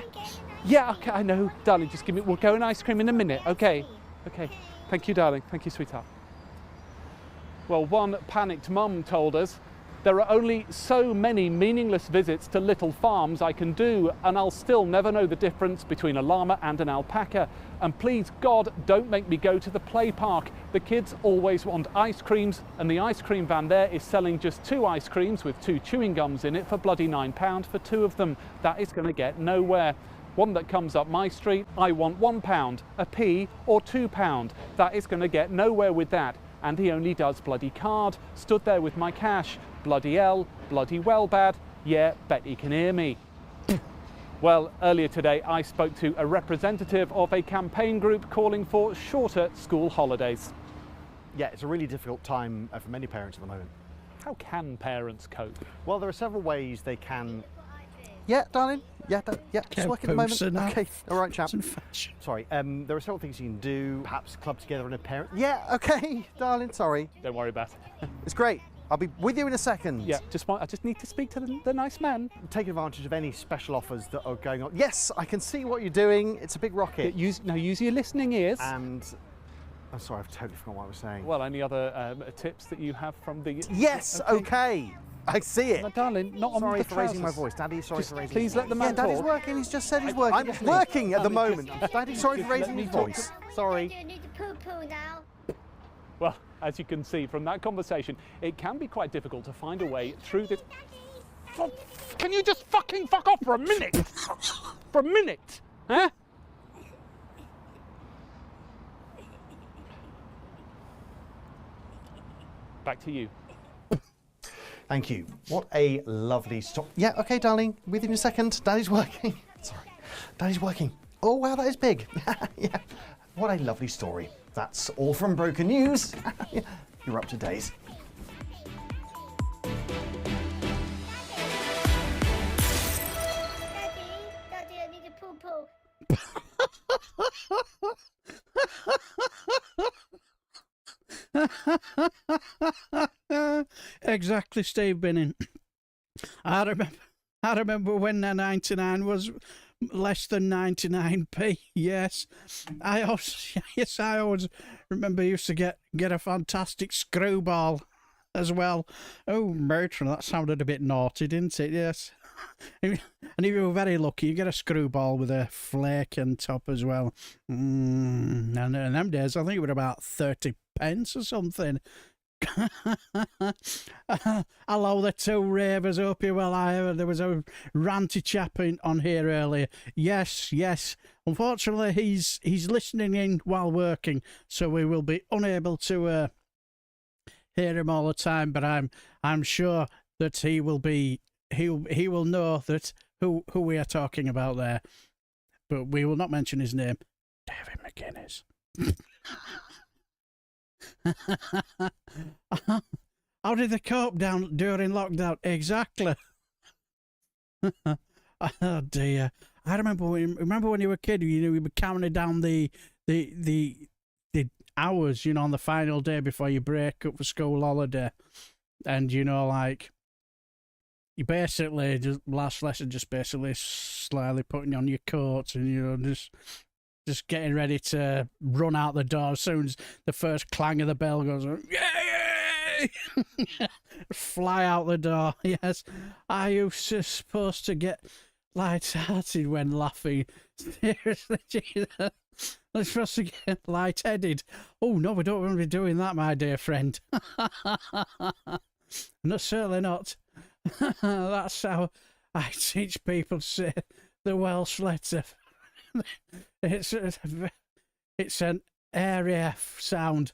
Yeah, okay, I know. Darling, just give me... We'll go and ice cream in a minute, okay? Okay, thank you, darling. Thank you, sweetheart. Well, one panicked mum told us, "There are only so many meaningless visits to little farms I can do, and I'll still never know the difference between a llama and an alpaca. And please, God, don't make me go to the play park. The kids always want ice creams, and the ice cream van there is selling just 2 ice creams with 2 chewing gums in it for bloody £9 for 2 of them. That is going to get nowhere. One that comes up my street, I want £1, a P or £2. That is going to get nowhere with that. And he only does bloody card. Stood there with my cash. Bloody hell, bloody well bad. Yeah, bet he can hear me." Well, earlier today I spoke to a representative of a campaign group calling for shorter school holidays. Yeah, it's a really difficult time for many parents at the moment. How can parents cope? Well, there are several ways they can... Yeah, darling. Yeah, just working at the moment. Okay, all right, chap. Sorry, there are several things you can do. Perhaps club together in a parent... Yeah, okay, darling, sorry. Don't worry about it. It's great. I'll be with you in a second. Yeah, I just need to speak to the nice man. Take advantage of any special offers that are going on. Yes, I can see what you're doing. It's a big rocket. Yeah, use your listening ears. And... I'm sorry, I've totally forgotten what I was saying. Well, any other tips that you have from the... Yes, okay. I see it. No, darling, not on the trousers. Sorry for raising my voice. Daddy, sorry for raising my voice. Please let the man talk. Daddy's working. He's just said he's working. I'm working at the moment. Daddy, sorry for raising his voice. Sorry. You need to poo-poo now. Well, as you can see from that conversation, it can be quite difficult to find a way through this... Can you just fucking fuck off for a minute? For a minute? Huh? Back to you. Thank you. What a lovely stop. Yeah, okay, darling. Within a second. Daddy's working. Sorry. Daddy's working. Oh, wow, that is big. Yeah. What a lovely story. That's all from Broken News. You're up to date. Daddy, I need to poo-poo. exactly, Steve Binning. I remember when the 99 was less than 99p. Yes, I always remember used to get a fantastic screwball as well. Oh, matron, that sounded a bit naughty, didn't it? Yes. And if you were very lucky, you get a screwball with a flake on top as well. And in them days, I think it was about 30 pence or something. Hello, the two ravers. Hope you're well. There was a ranty chap on here earlier. Yes. Unfortunately, he's listening in while working, so we will be unable to hear him all the time. But I'm sure that he will know that who we are talking about there. But we will not mention his name. David McGuinness. How did they cope down during lockdown? Exactly. Oh dear. I remember when you were a kid, we were counting down the hours, on the final day before you break up for school holiday, and like you basically just last lesson just basically slyly putting on your coat and just getting ready to run out the door as soon as the first clang of the bell goes, yay! Fly out the door. Yes, I used to supposed to get light-hearted when laughing. Seriously, Jesus. I'm supposed to get light-headed. Oh, no, we don't want to be doing that, my dear friend. No, certainly not. That's how I teach people to say the Welsh letter. It's an airy F sound.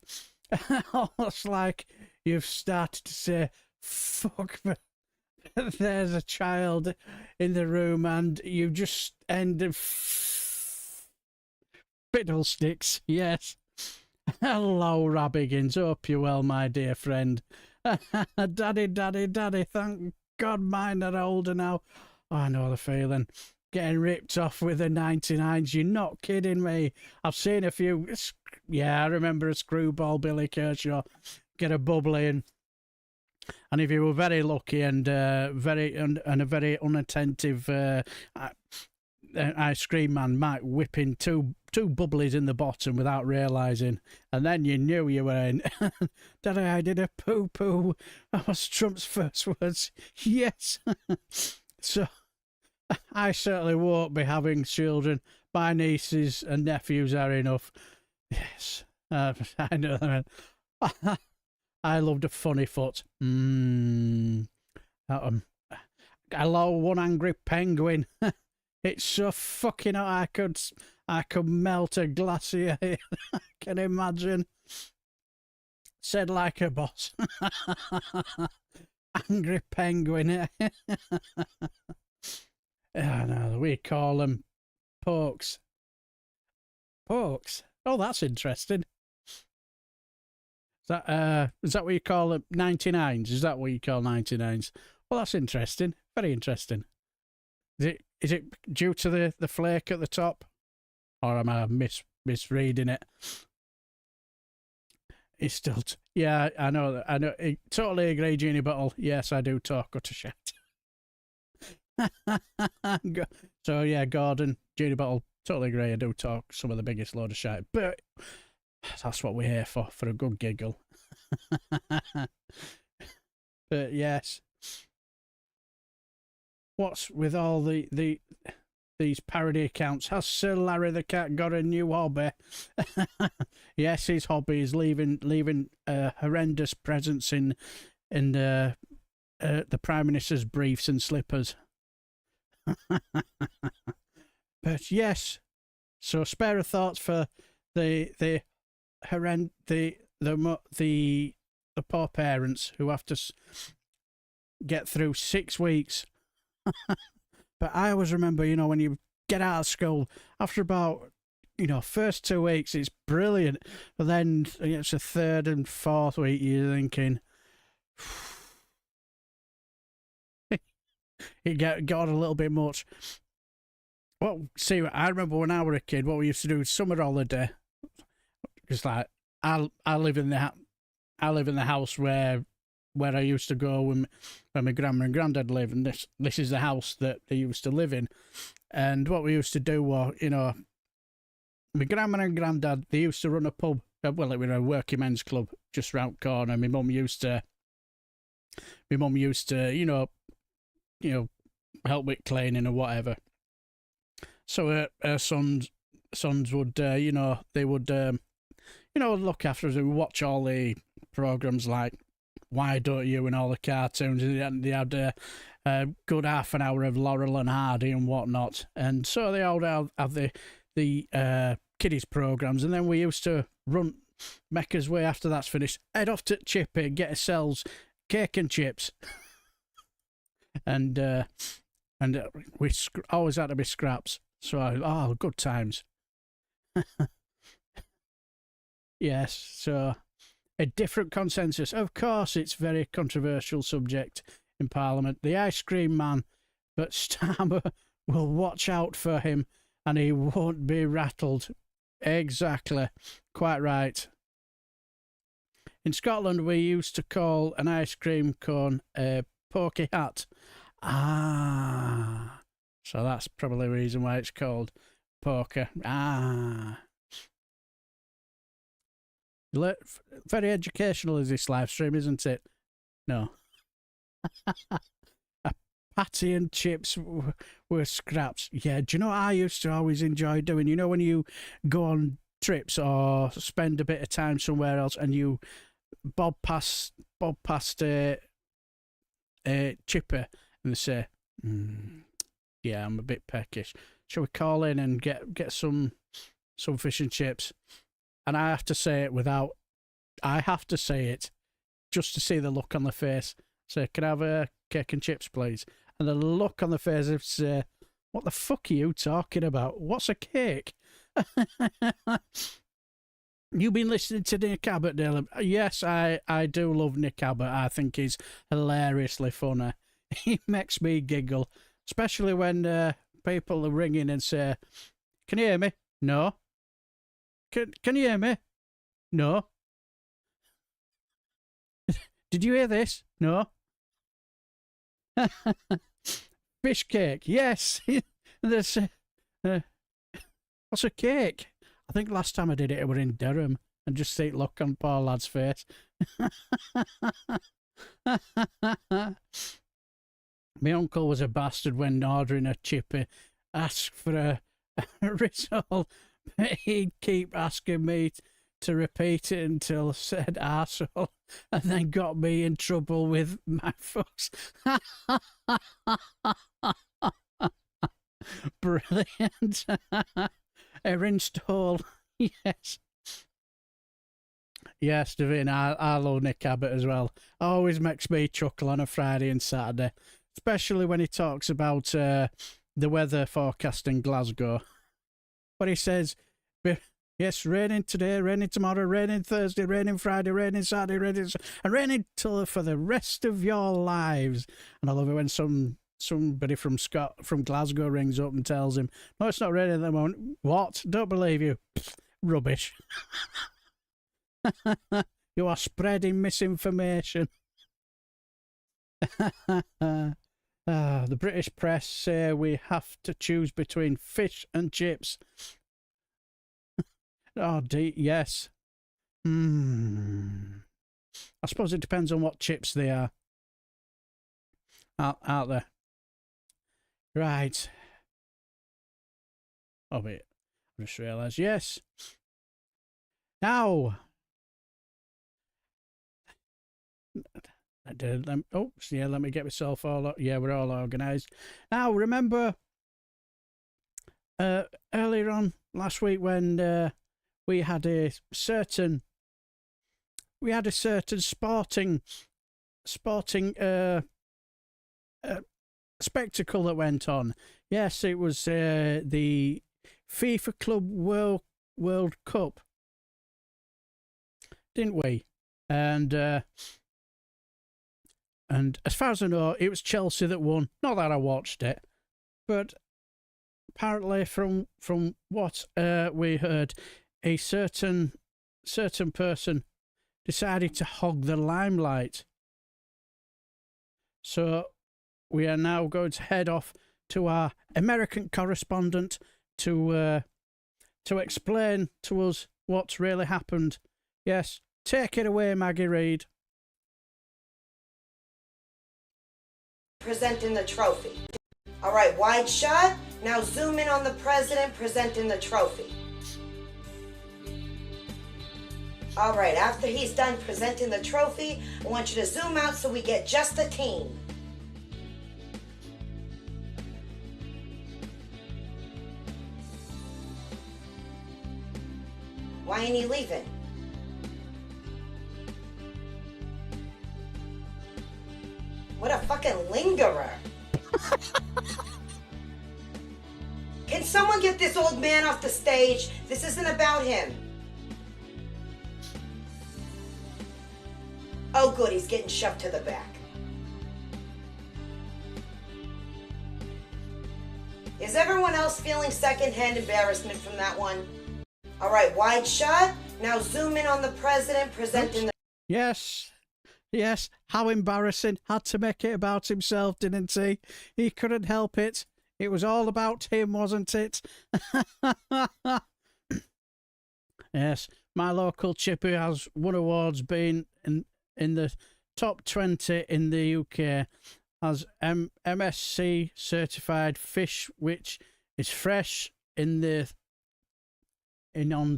Almost like you've started to say, fuck, but there's a child in the room and you just end of fiddlesticks. Yes. Hello, Rabbiggins. Hope you're well, my dear friend. Daddy, thank God mine are older now. Oh, I know the feeling. Getting ripped off with the 99s. You're not kidding me. I've seen a few. Yeah, I remember a screwball Billy Kershaw get a bubbly and if you were very lucky and a very unattentive ice cream man might whip in two bubblies in the bottom without realising, and then you knew you were in. Daddy, I did a poo-poo. That was Trump's first words. Yes. So I certainly won't be having children. My nieces and nephews are enough. Yes, I know them. I loved a funny foot. Hello, one angry penguin. It's so fucking hot. I could melt a glacier. I can imagine. Said like a boss. Angry penguin. Oh, no, we call them pokes. Pokes? Oh, that's interesting. Is that what you call them? 99s? Is that what you call 99s? Well, that's interesting. Very interesting. Is it due to the flake at the top? Or am I misreading it? It's still... yeah, I know. Totally agree, Jeannie Bottle. Yes, I do talk utter shit. So, yeah, Gordon, Jeannie Bottle, totally agree. I do talk some of the biggest load of shit. But that's what we're here for a good giggle. But, yes. What's with all these parody accounts? Has Sir Larry the Cat got a new hobby? Yes, his hobby is leaving a horrendous presence in the Prime Minister's briefs and slippers. But yes, so spare a thought for the poor parents who have to get through 6 weeks. But I always remember, when you get out of school, after about, first 2 weeks, it's brilliant. But then it's the third and fourth week, you're thinking, it got a little bit much. Well, see, I remember when I was a kid, what we used to do summer holiday. Because, like, I live in the house where where I used to go when my grandma and granddad lived, and this is the house that they used to live in. And what we used to do was, you know, my grandma and granddad, they used to run a pub. Well, it was a working men's club just round the corner. My mum used to, you know, help with cleaning or whatever. So her sons would, you know, they would, you know, look after us and watch all the programs like Why Don't You and all the cartoons. And they had a good half an hour of Laurel and Hardy and whatnot. And so they all have the kiddies programs, and then we used to run Mecca's way after that's finished. Head off to Chippy, get ourselves cake and chips, and we always had to be scraps. So good times. Yes, so a different consensus. Of course, it's a very controversial subject in Parliament. The ice cream man, but Starmer will watch out for him, and he won't be rattled. Exactly. Quite right. In Scotland, we used to call an ice cream cone a pokey hat. Ah. So that's probably the reason why it's called poker. Ah. Very educational is this live stream, isn't it? No. Patty and chips were scraps. Yeah, do you know what I used to always enjoy doing? You know, when you go on trips or spend a bit of time somewhere else and you bob past a chipper and they say, yeah, I'm a bit peckish. Shall we call in and get some fish and chips? And I have to say it just to see the look on the face. Say, can I have a cake and chips, please? And the look on the face of say, what the fuck are you talking about? What's a cake? You've been listening to Nick Abbott, Dylan? Yes, I do love Nick Abbott. I think he's hilariously funny. He makes me giggle, especially when people are ringing and say, can you hear me? No. Can you hear me? No. Did you hear this? No. Fish cake, yes. There's what's a cake? I think last time I did it, it was in Durham, and just see it look on poor lad's face. My uncle was a bastard when ordering a chippy. Asked for a risol, but he'd keep asking me to repeat it until I said arsehole, and then got me in trouble with my fucks. Brilliant. Erin Stoll. Yes. Yes, Davina, I love Nick Abbott as well. Always makes me chuckle on a Friday and Saturday, especially when he talks about the weather forecast in Glasgow. But he says, yes, raining today, raining tomorrow, raining Thursday, raining Friday, raining Saturday, and raining for the rest of your lives. And I love it when somebody from Glasgow rings up and tells him, no, it's not raining at the moment. What? Don't believe you. Rubbish. You are spreading misinformation. The British press say we have to choose between fish and chips. Oh, yes. I suppose it depends on what chips they are. Out there. Right. Oh, wait. I just realised. Yes. Now. Let me get myself all. Yeah, we're all organised. Now, remember earlier on last week when we had a certain sporting spectacle that went on. Yes, it was the FIFA Club World Cup, didn't we? And as far as I know, it was Chelsea that won. Not that I watched it, but apparently from what we heard, a certain person decided to hog the limelight So we are now going to head off to our American correspondent to explain to us what's really happened. Yes, take it away, Maggie Reed. Presenting the trophy. All right, wide shot. Now zoom in on the president presenting the trophy. All right, after he's done presenting the trophy, I want you to zoom out so we get just the team. Why ain't he leaving? What a fucking lingerer. Can someone get this old man off the stage? This isn't about him. Oh good, he's getting shoved to the back. Is everyone else feeling secondhand embarrassment from that one? All right, wide shot. Now zoom in on the president presenting the... Yes. Yes, how embarrassing. Had to make it about himself, didn't he? He couldn't help it. It was all about him, wasn't it? Yes, my local chippy has won awards, been in the top 20 in the UK, has MSC certified fish, which is fresh on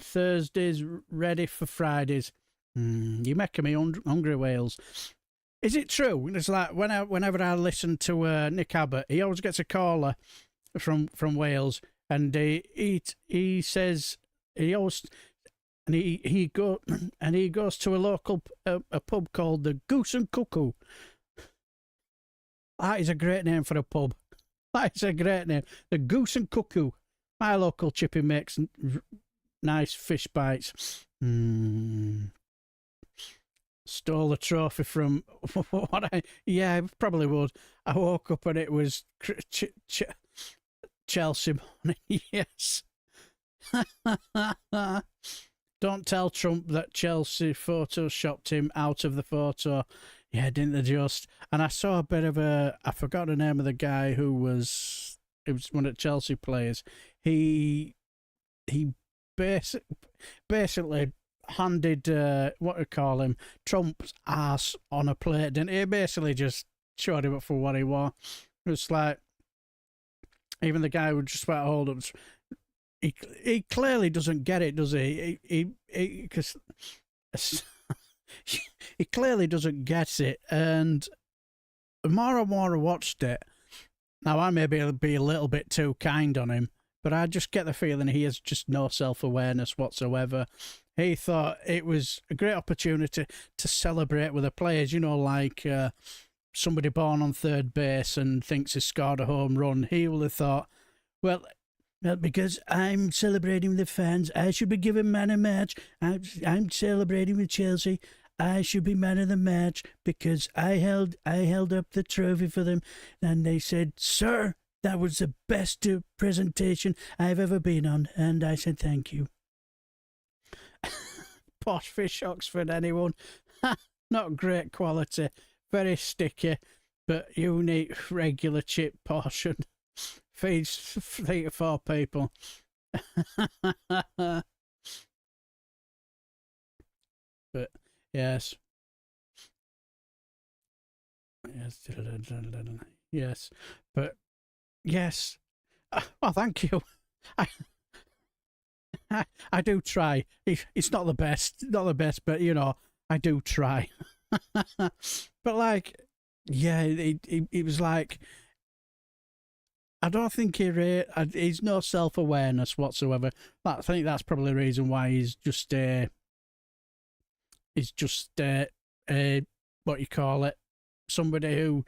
Thursdays, ready for Fridays. You're making me hungry, Wales. Is it true? It's like whenever I listen to Nick Abbott, he always gets a caller from Wales, and he says he always and he goes to a local a pub called the Goose and Cuckoo. That is a great name for a pub. That is a great name. The Goose and Cuckoo. My local chippy makes nice fish bites. Stole the trophy from yeah, I probably would. I woke up and it was Chelsea morning. Yes. Don't tell Trump that Chelsea photoshopped him out of the photo. Yeah, didn't they just? And I saw a bit of I forgot the name of the guy it was one of the Chelsea players. He basically handed what do you call him, Trump's ass on a plate, didn't he? Basically just showed him up for what he was. It was like, even the guy would just about hold up. He clearly doesn't get it, does he? Because he clearly doesn't get it. And the more and more I watched it, now I may be a little bit too kind on him, but I just get the feeling he has just no self-awareness whatsoever. He thought it was a great opportunity to celebrate with the players, like somebody born on third base and thinks he scored a home run. He will have thought, well, because I'm celebrating with the fans, I should be given man of the match. I'm celebrating with Chelsea. I should be man of the match because I held up the trophy for them. And they said, sir, that was the best presentation I've ever been on. And I said, thank you. Posh fish Oxford, anyone? Not great quality, very sticky, but unique regular chip portion. Feeds 3 to 4 people. But yes. Yes. But yes. Well, thank you. I do try. It's not the best, but I do try. But yeah, it was like, I don't think he's no self-awareness whatsoever. I think that's probably the reason why he's just what you call it, somebody who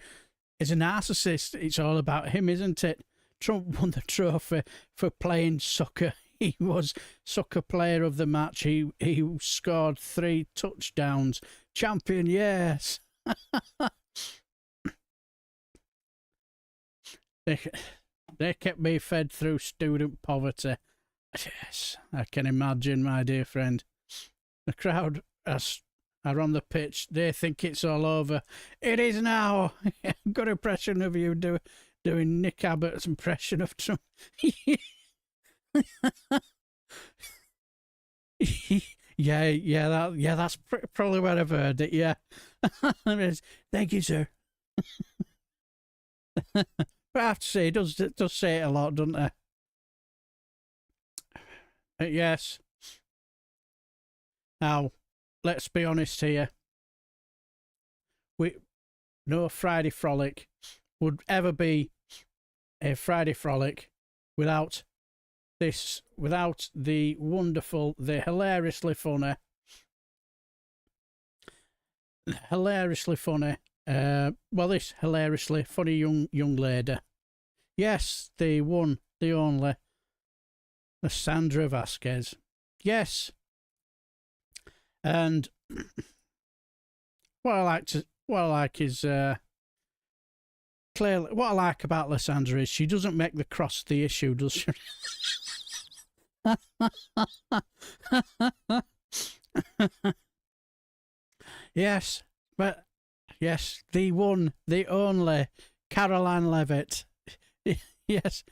is a narcissist. It's all about him, isn't it? Trump won the trophy for playing soccer. He was soccer player of the match. He scored 3 touchdowns. Champion, yes. They kept me fed through student poverty. Yes, I can imagine, my dear friend. The crowd has are on the pitch. They think it's all over. It is now. Good impression of you doing Nick Abbott's impression of Trump. That's probably where I've heard it. Yeah. Thank you, sir. But I have to say, it does say it a lot, doesn't it? Yes. Now, let's be honest here. No Friday Frolic would ever be a Friday Frolic without the wonderful, the hilariously funny, this hilariously funny young lady. Yes, the one, the only, Landra Vasquez. Yes. And what I like is clearly what I like about Landra is she doesn't make the cross the issue, does she? Yes, but yes, the one, the only Caroline Levitt. Yes,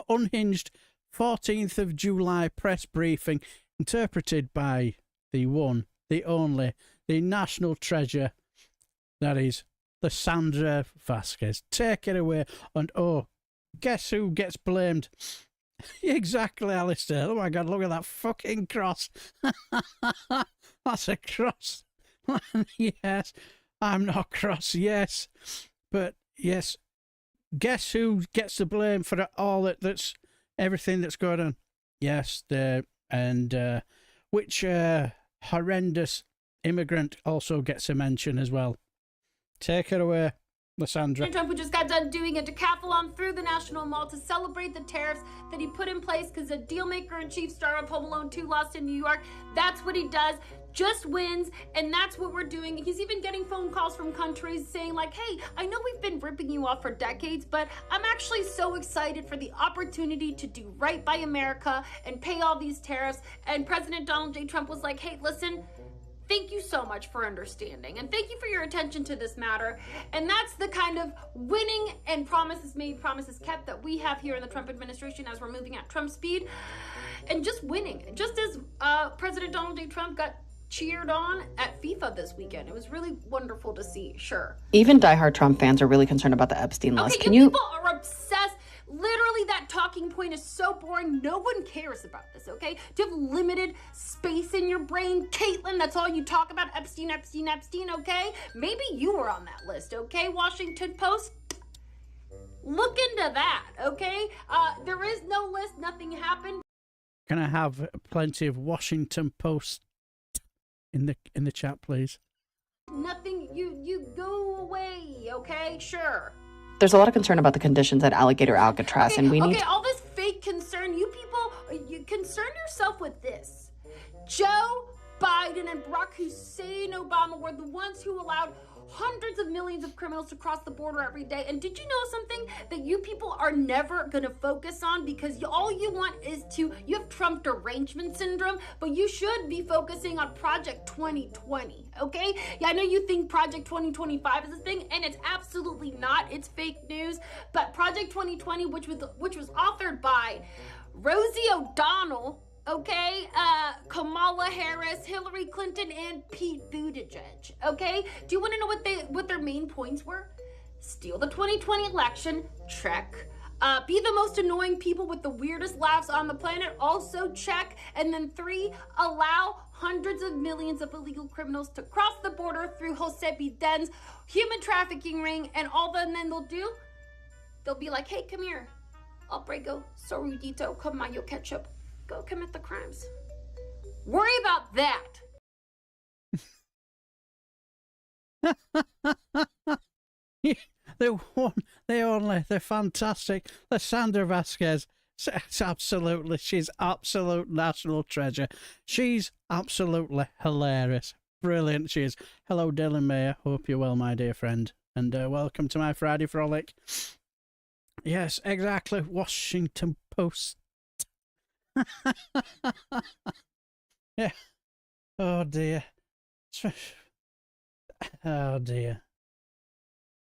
unhinged 14th of July press briefing interpreted by the one, the only, the national treasure, that is Landra Vasquez. Take it away. And guess who gets blamed? Exactly, Alistair. Oh my God, look at that fucking cross. That's a cross. Yes, I'm not cross, yes. But yes, guess who gets the blame for all that's everything that's going on? Yes, which horrendous immigrant also gets a mention as well. Take it away, Landra. Trump, who just got done doing a decathlon through the National Mall to celebrate the tariffs that he put in place because a dealmaker-in-chief star of Home Alone 2 lost in New York. That's what he does. Just wins, and that's what we're doing. He's even getting phone calls from countries saying like, hey, I know we've been ripping you off for decades, but I'm actually so excited for the opportunity to do right by America and pay all these tariffs. And President Donald J. Trump was like, hey, listen, thank you so much for understanding, and thank you for your attention to this matter. And that's the kind of winning and promises made, promises kept that we have here in the Trump administration as we're moving at Trump speed and just winning. Just as President Donald J. Trump got cheered on at FIFA this weekend. It was really wonderful to see, sure. Even diehard Trump fans are really concerned about the Epstein list. Okay, you people are obsessed. Literally, that talking point is so boring. No one cares about this, okay? Do you have limited space in your brain? Caitlin, that's all you talk about. Epstein, okay? Maybe you were on that list, okay? Washington Post? Look into that, okay? There is no list. Nothing happened. Can I have plenty of Washington Post in the chat, please? Nothing. You go away, okay? Sure. There's a lot of concern about the conditions at Alligator Alcatraz, and we need all this fake concern. You people, you concern yourself with this. Joe Biden and Barack Hussein Obama were the ones who allowed hundreds of millions of criminals to cross the border every day. And did you know something that you people are never going to focus on because all you want is you have Trump derangement syndrome, but you should be focusing on Project 2020, okay? Yeah, I know you think Project 2025 is a thing, and it's absolutely not. It's fake news. But Project 2020, which was authored by Rosie O'Donnell, okay, Kamala Harris, Hillary Clinton, and Pete Buttigieg, okay? Do you want to know what their main points were? Steal the 2020 election, check. Be the most annoying people with the weirdest laughs on the planet, also check. And then 3, allow hundreds of millions of illegal criminals to cross the border through Jose Biden's human trafficking ring, and then they'll be like, hey, come here, Albrego, Sorudito, come on, you'll catch up. Go commit the crimes. Worry about that. The one, the only, the fantastic Landra Vasquez. She's absolute national treasure. She's absolutely hilarious. Brilliant she is. Hello, Dylan Mayer. Hope you're well, my dear friend. And welcome to my Friday Frolic. Yes, exactly. Washington Post. Yeah. Oh dear. Oh dear.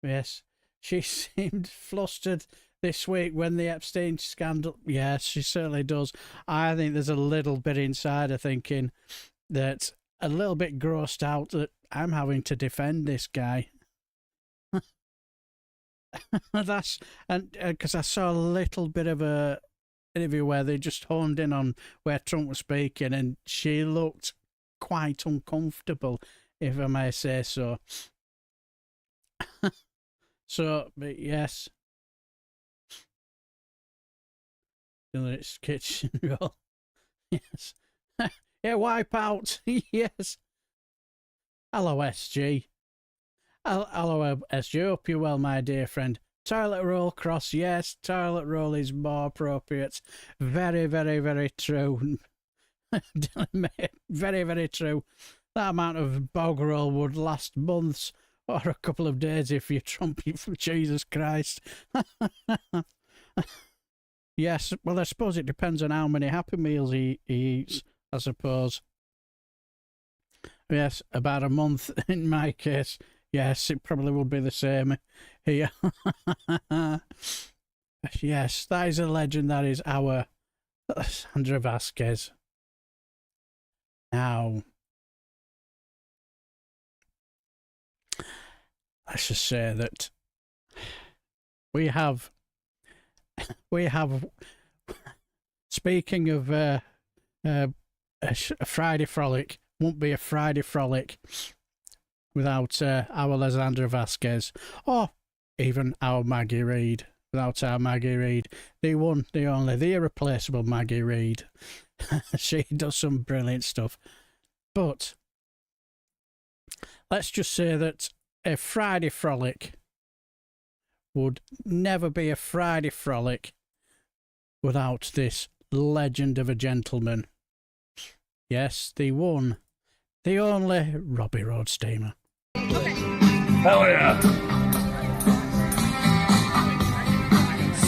Yes, she seemed flustered this week when the Epstein scandal. Yes, she certainly does. I think there's a little bit inside her thinking that a little bit grossed out that I'm having to defend this guy. That's and because I saw a little bit of a interview where they just honed in on where Trump was speaking, and she looked quite uncomfortable, if I may say so. So, but yes, it's kitchen roll. Yes, yeah, wipe out. Yes. Hello, SG. Hello, SG. Hope you're well, my dear friend. Toilet roll cross, yes, toilet roll is more appropriate. Very, very, very true. Very, very true. That amount of bog roll would last months or a couple of days if you trump it for Jesus Christ. Yes, well, I suppose it depends on how many Happy Meals he eats, I suppose. Yes, about a month in my case. Yes, it probably would be the same here. Yes, that is a legend. That is our Landra Vasquez. Now, I should say that we have, speaking of a Friday Frolic, won't be a Friday Frolic without our Landra Vasquez, or even our Maggie Reed. Without our Maggie Reed, the one, the only, the irreplaceable Maggie Reed. She does some brilliant stuff. But let's just say that a Friday Frolic would never be a Friday Frolic without this legend of a gentleman. Yes, the one, the only Robbie Rodste. Hell yeah.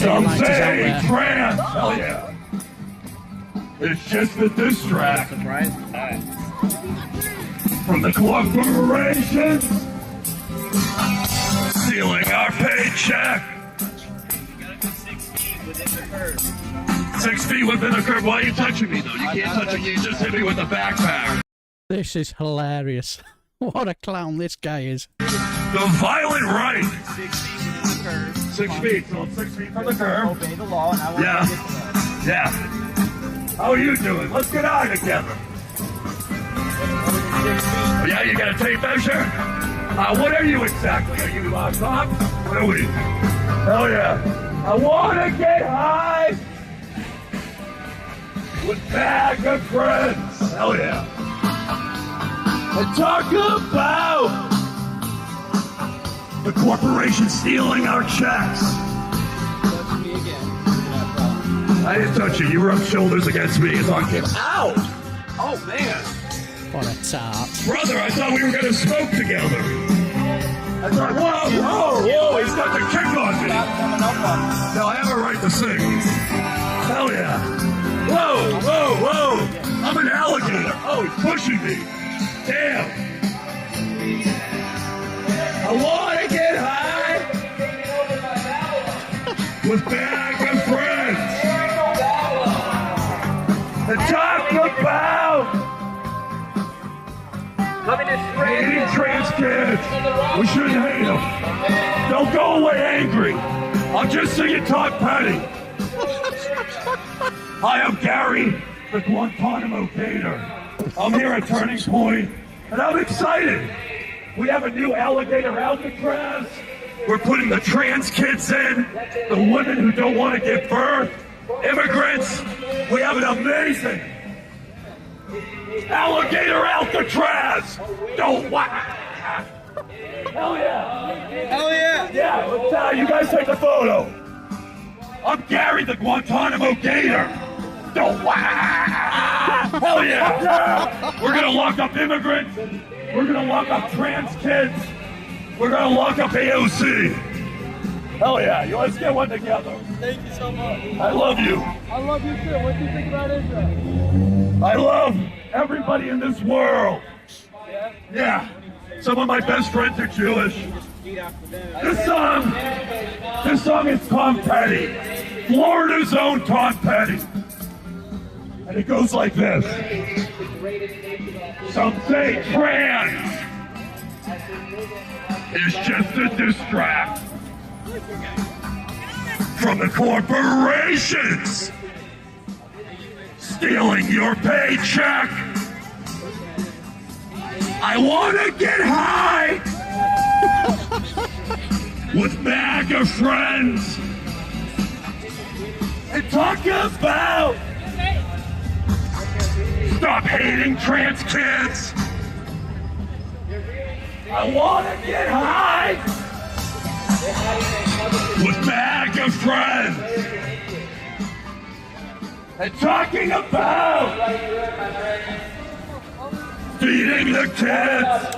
Some say trance. Hell yeah. It's just a diss track. From the corporation stealing our paycheck. 6 feet within the curve. Why are you touching me though? You can't touch me. You just hit me with the backpack. This is hilarious. What a clown this guy is. The violent right. 6 feet. So 6 feet from the curb. Obey the law, and I will Yeah. How are you doing? Let's get out together. Yeah, you got a tape measure? What are you exactly? Are you cops? What are we? Hell yeah. I want to get high with bag of friends. Hell yeah. And talk about the corporation stealing our checks. I didn't touch you. You rubbed shoulders against me. It's on camera. Ow! Oh, man. What a tart. Brother, I thought we were going to smoke together. I thought, whoa, he's got the kick on me. No, I have a right to sing. Hell yeah. Whoa. I'm an alligator. Oh, he's pushing me. Damn. I want to get high with bag of friends. And talk about hating trans kids. We shouldn't hate them. Don't go away angry. I'm just singing Talk Petty. Hi, I'm Gary, the Guantanamo Gator. I'm here at Turning Point, and I'm excited. We have a new alligator Alcatraz. We're putting the trans kids in, the women who don't want to give birth, immigrants. We have an amazing alligator Alcatraz. Don't whack. Hell yeah. Hell yeah. Yeah, let's, you guys take a photo. I'm Gary the Guantanamo Gator. Don't whack. Hell yeah. We're going to lock up immigrants. We're going to lock up trans kids. We're going to lock up AOC. Hell yeah. Let's get one together. Thank you so much. I love you. I love you too. What do you think about Israel? I love everybody in this world. Yeah, some of my best friends are Jewish. This song is Tom Petty, Florida's own Tom Petty. And it goes like this. Some say trans is just a distract from the corporations stealing your paycheck. I want to get high with MAGA friends and talk about stop hating trans kids. I want to get high with MAGA friends and talking about feeding the kids.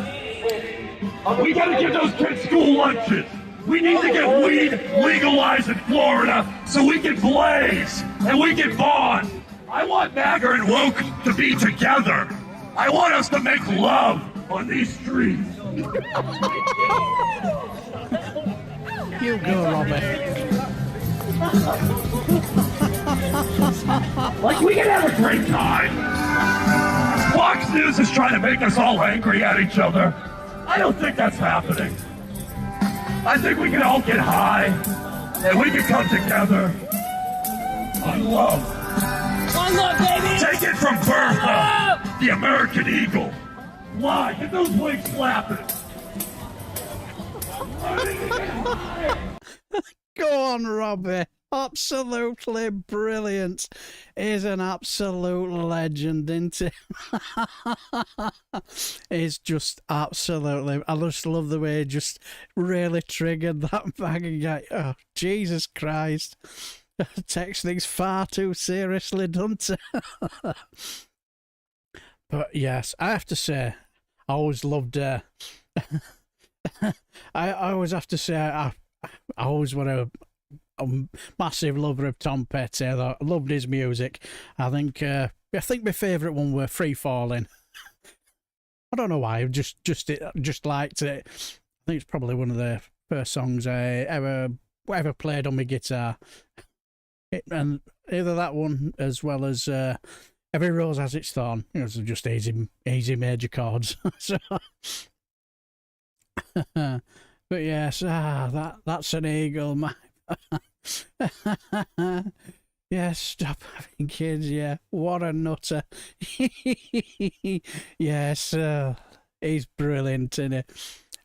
We gotta give those kids school lunches. We need to get weed legalized in Florida so we can blaze and we can bond. I want MAGA and woke to be together. I want us to make love on these streets. You go, Robbie. Like, we can have a great time. Fox News is trying to make us all angry at each other. I don't think that's happening. I think we can all get high and we can come together on love. One love, baby! Take it from Bertha, the American Eagle. Why? Get those wings flapping. Go on, Robbie. Absolutely brilliant. He's an absolute legend, isn't he? He's just absolutely... I just love the way he just really triggered that bag of guy. Oh, Jesus Christ. Takes things far too seriously, doesn't he? But yes, I have to say, I always loved... I always have to say, I always want a massive lover of Tom Petty. I loved his music. I think my favourite one were Free Falling. I don't know why. I just liked it. I think it's probably one of the first songs I ever played on my guitar. And either that one as well as Every Rose Has Its Thorn. It was just easy major chords. So, but yes, that's an eagle, man. Yes, stop having kids. Yeah, what a nutter. Yes, he's brilliant, isn't he?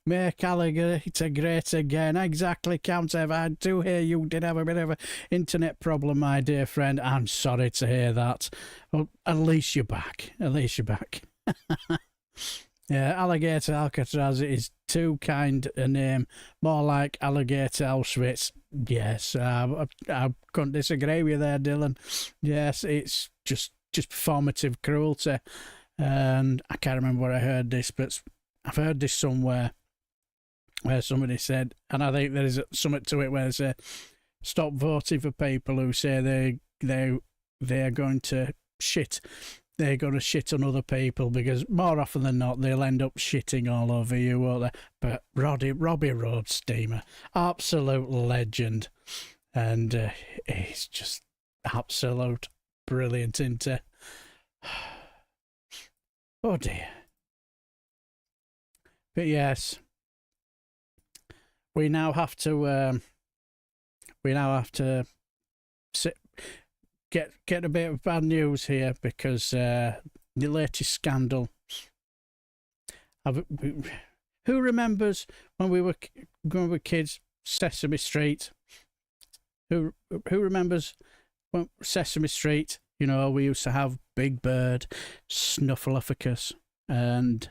Make alligator great again. Exactly, Count Ev. I do hear you did have a bit of an internet problem, my dear friend. I'm sorry to hear that. Well, at least you're back. At least you're back. Yeah, Alligator Alcatraz is too kind a name. More like Alligator Auschwitz. Yes, I couldn't disagree with you there, Dylan. Yes, it's just performative cruelty. And I can't remember where I heard this, but I've heard this somewhere where somebody said, and I think there is something to it where they say, stop voting for people who say they're going to shit. They're going to shit on other people, because more often than not, they'll end up shitting all over you, won't they? But Robbie Rodste, absolute legend. And he's just absolute brilliant, isn't he? Oh dear. But yes, we now have to get a bit of bad news here, because the latest scandal. Who remembers when we were kids, Sesame Street? Who remembers when Sesame Street? You know, we used to have Big Bird, Snuffleupagus, and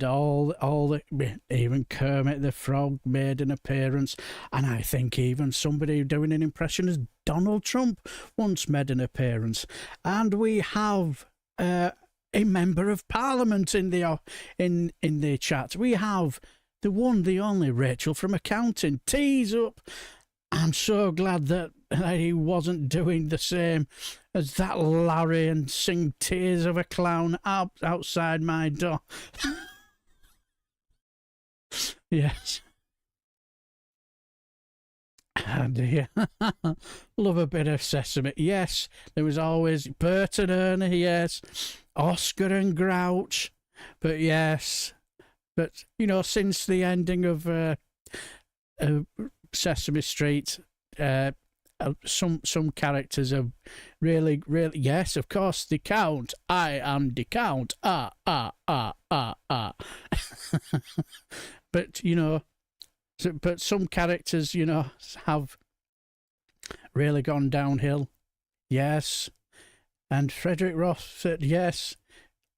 all the, even Kermit the Frog made an appearance, and I think even somebody doing an impression as Donald Trump once made an appearance. And we have a member of Parliament in the chat. We have the one, the only Rachel from accounting. Tease up. I'm so glad that that he wasn't doing the same as that Larry and sing Tears of a Clown outside my door. Yes. Oh dear. Love a bit of Sesame. Yes, there was always Bert and Ernie, yes. Oscar and Grouch. But yes. But, you know, since the ending of Sesame Street, some characters have really, yes, of course, the Count. I am the Count. But, you know, but some characters, you know, have really gone downhill. Yes. And Frederick Ross said, yes.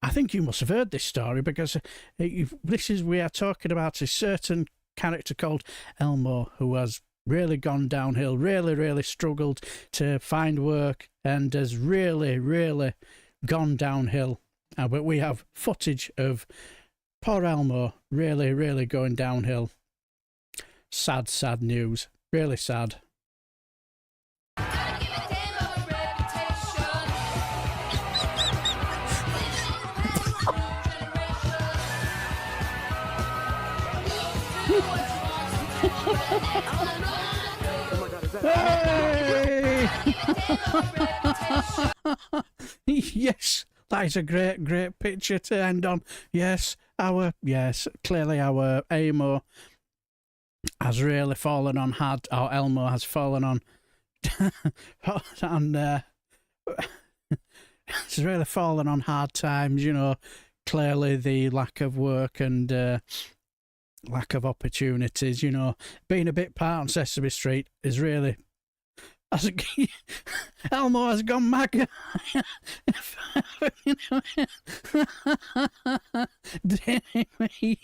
I think you must have heard this story, because we are talking about a certain character called Elmo who has really gone downhill, really struggled to find work, and has really gone downhill. But we have footage of poor Elmo really going downhill. Sad news. Really sad. Hey! Yes, that is a great picture to end on. Yes, clearly our Elmo has really fallen on hard, or Elmo has fallen on it's really fallen on hard times, you know. Clearly the lack of work and lack of opportunities, you know. Being a bit part on Sesame Street is really... Elmo has gone mad.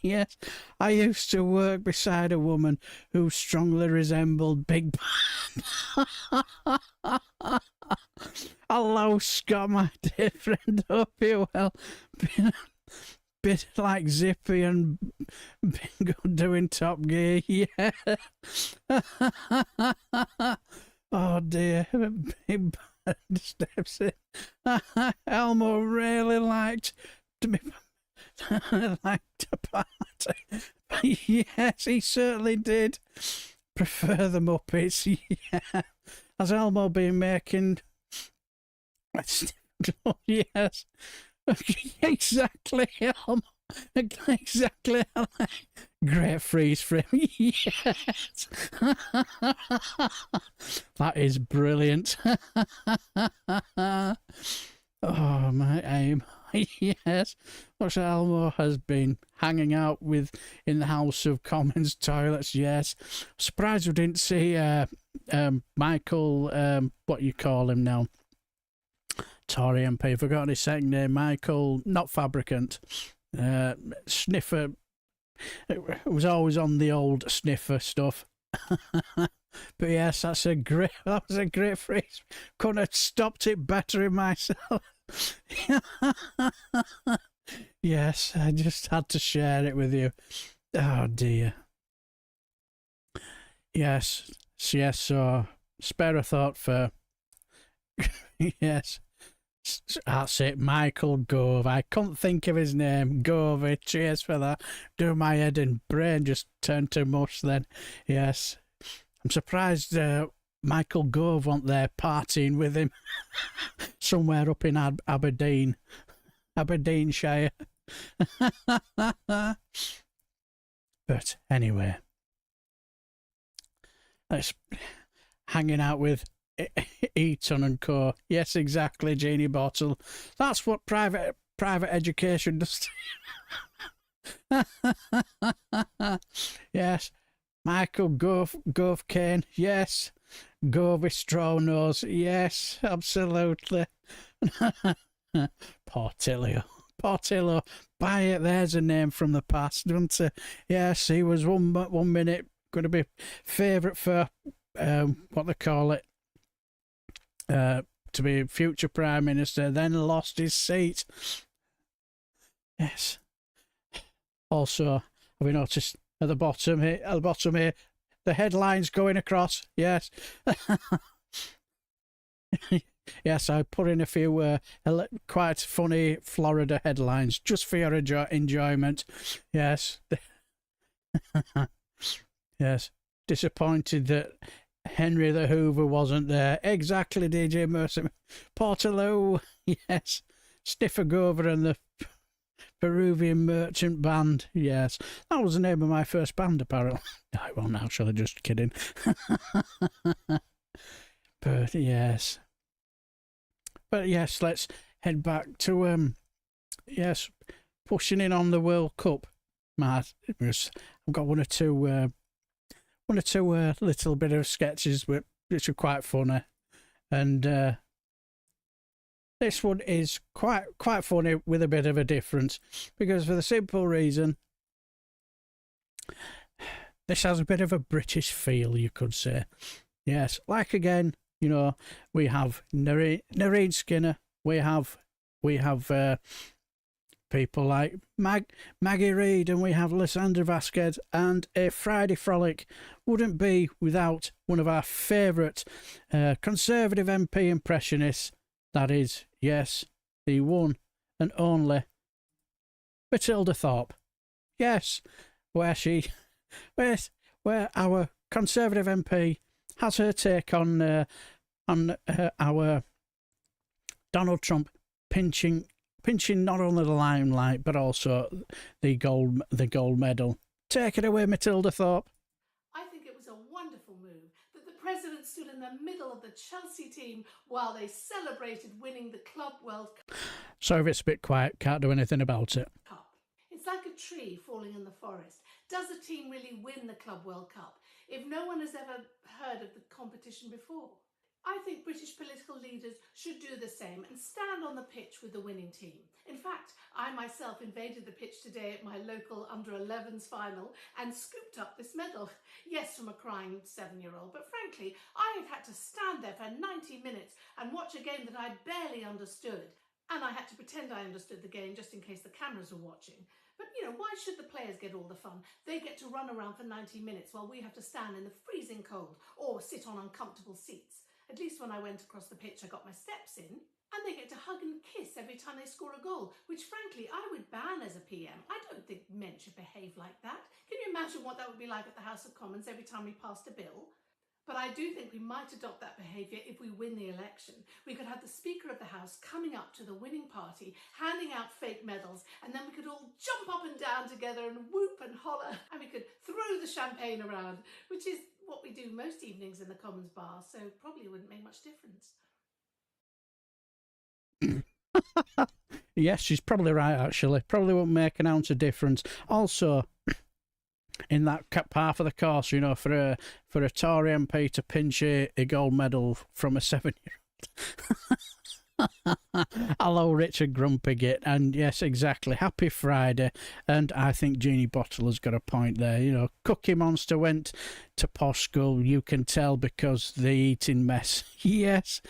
Yes, I used to work beside a woman who strongly resembled Big Bad. Hello, Scott, my dear friend. Hope you're well. Bit like Zippy and Bingo doing Top Gear, yeah. Oh dear, Big Bad steps in. Elmo really liked to party. Yes, he certainly did. Prefer the Muppets, yeah. Has Elmo been making... Yes. Exactly, Elmo. Exactly. Great freeze frame. Yes. That is brilliant. Oh, my aim. Yes. What Elmo has been hanging out with in the House of Commons toilets. Yes. Surprised we didn't see Michael, what you call him now? Tory MP, forgotten his second name. Michael, not Fabricant. Sniffer. It was always on the old sniffer stuff. But yes, that was a great phrase. Couldn't have stopped it better in myself. Yes, I just had to share it with you. Oh dear. Yes, so spare a thought for... Yes. That's it, Michael Gove. I couldn't think of his name. Gove, cheers for that. Do my head and brain just turned to mush then. Yes. I'm surprised Michael Gove wasn't there partying with him. Somewhere up in Aberdeenshire. But anyway. Let's hanging out with Eton and Co. Yes, exactly, Jeannie Bottle. That's what private education does. Yes. Michael Gove Kane. Yes. Govey Straw Nose. Yes, absolutely. Portillo. Buy it. There's a name from the past, doesn't it? Yes, he was one minute going to be favourite for what they call it. To be future Prime Minister, then lost his seat. Yes. Also, have we noticed at the bottom here, the headline's going across? Yes. Yes, I put in a few quite funny Florida headlines just for your enjoyment. Yes. Yes. Disappointed that Henry the Hoover wasn't there. Exactly, DJ Mercer. Portaloo. Yes. Stiffergover and the Peruvian Merchant Band. Yes. That was the name of my first band, apparently. I won't actually, just kidding. But yes. But yes, let's head back to yes, pushing in on the World Cup. Matt, I've got one or two little bit of sketches which are quite funny, and this one is quite funny with a bit of a difference, because for the simple reason this has a bit of a British feel, you could say. Yes, like again, you know, we have Nerine Skinner, we have people like Maggie Reed, and we have Landra Vasquez, and a Friday Frolic wouldn't be without one of our favourite Conservative MP impressionists. That is, yes, the one and only Matilda Thorp. Yes, where our Conservative MP has her take on our Donald Trump pinching not only the limelight but also the gold medal. Take it away, Matilda Thorp. I think it was a wonderful move that the president stood in the middle of the Chelsea team while they celebrated winning the Club World Cup. Sorry if it's a bit quiet, can't do anything about it. It's like a tree falling in the forest. Does a team really win the Club World Cup if no one has ever heard of the competition before? I think British political leaders should do the same and stand on the pitch with the winning team. In fact, I myself invaded the pitch today at my local under-11s final and scooped up this medal. Yes, from a crying 7-year-old, but frankly, I have had to stand there for 90 minutes and watch a game that I barely understood. And I had to pretend I understood the game just in case the cameras were watching. But, you know, why should the players get all the fun? They get to run around for 90 minutes while we have to stand in the freezing cold or sit on uncomfortable seats. At least when I went across the pitch, I got my steps in. And they get to hug and kiss every time they score a goal, which frankly I would ban as a PM. I don't think men should behave like that. Can you imagine what that would be like at the House of Commons every time we passed a bill? But I do think we might adopt that behaviour if we win the election. We could have the Speaker of the House coming up to the winning party, handing out fake medals, and then we could all jump up and down together and whoop and holler, and we could throw the champagne around, which is what we do most evenings in the Commons bar, so probably wouldn't make much difference. Yes, she's probably right, actually. Probably won't make an ounce of difference. Also, in that half of the course, you know, for a Tory MP to pinch a gold medal from a 7-year-old. Hello, Richard Grumpy Git. And yes, exactly. Happy Friday. And I think Jeannie Bottle has got a point there. You know, Cookie Monster went to posh school. You can tell because the eating mess. Yes.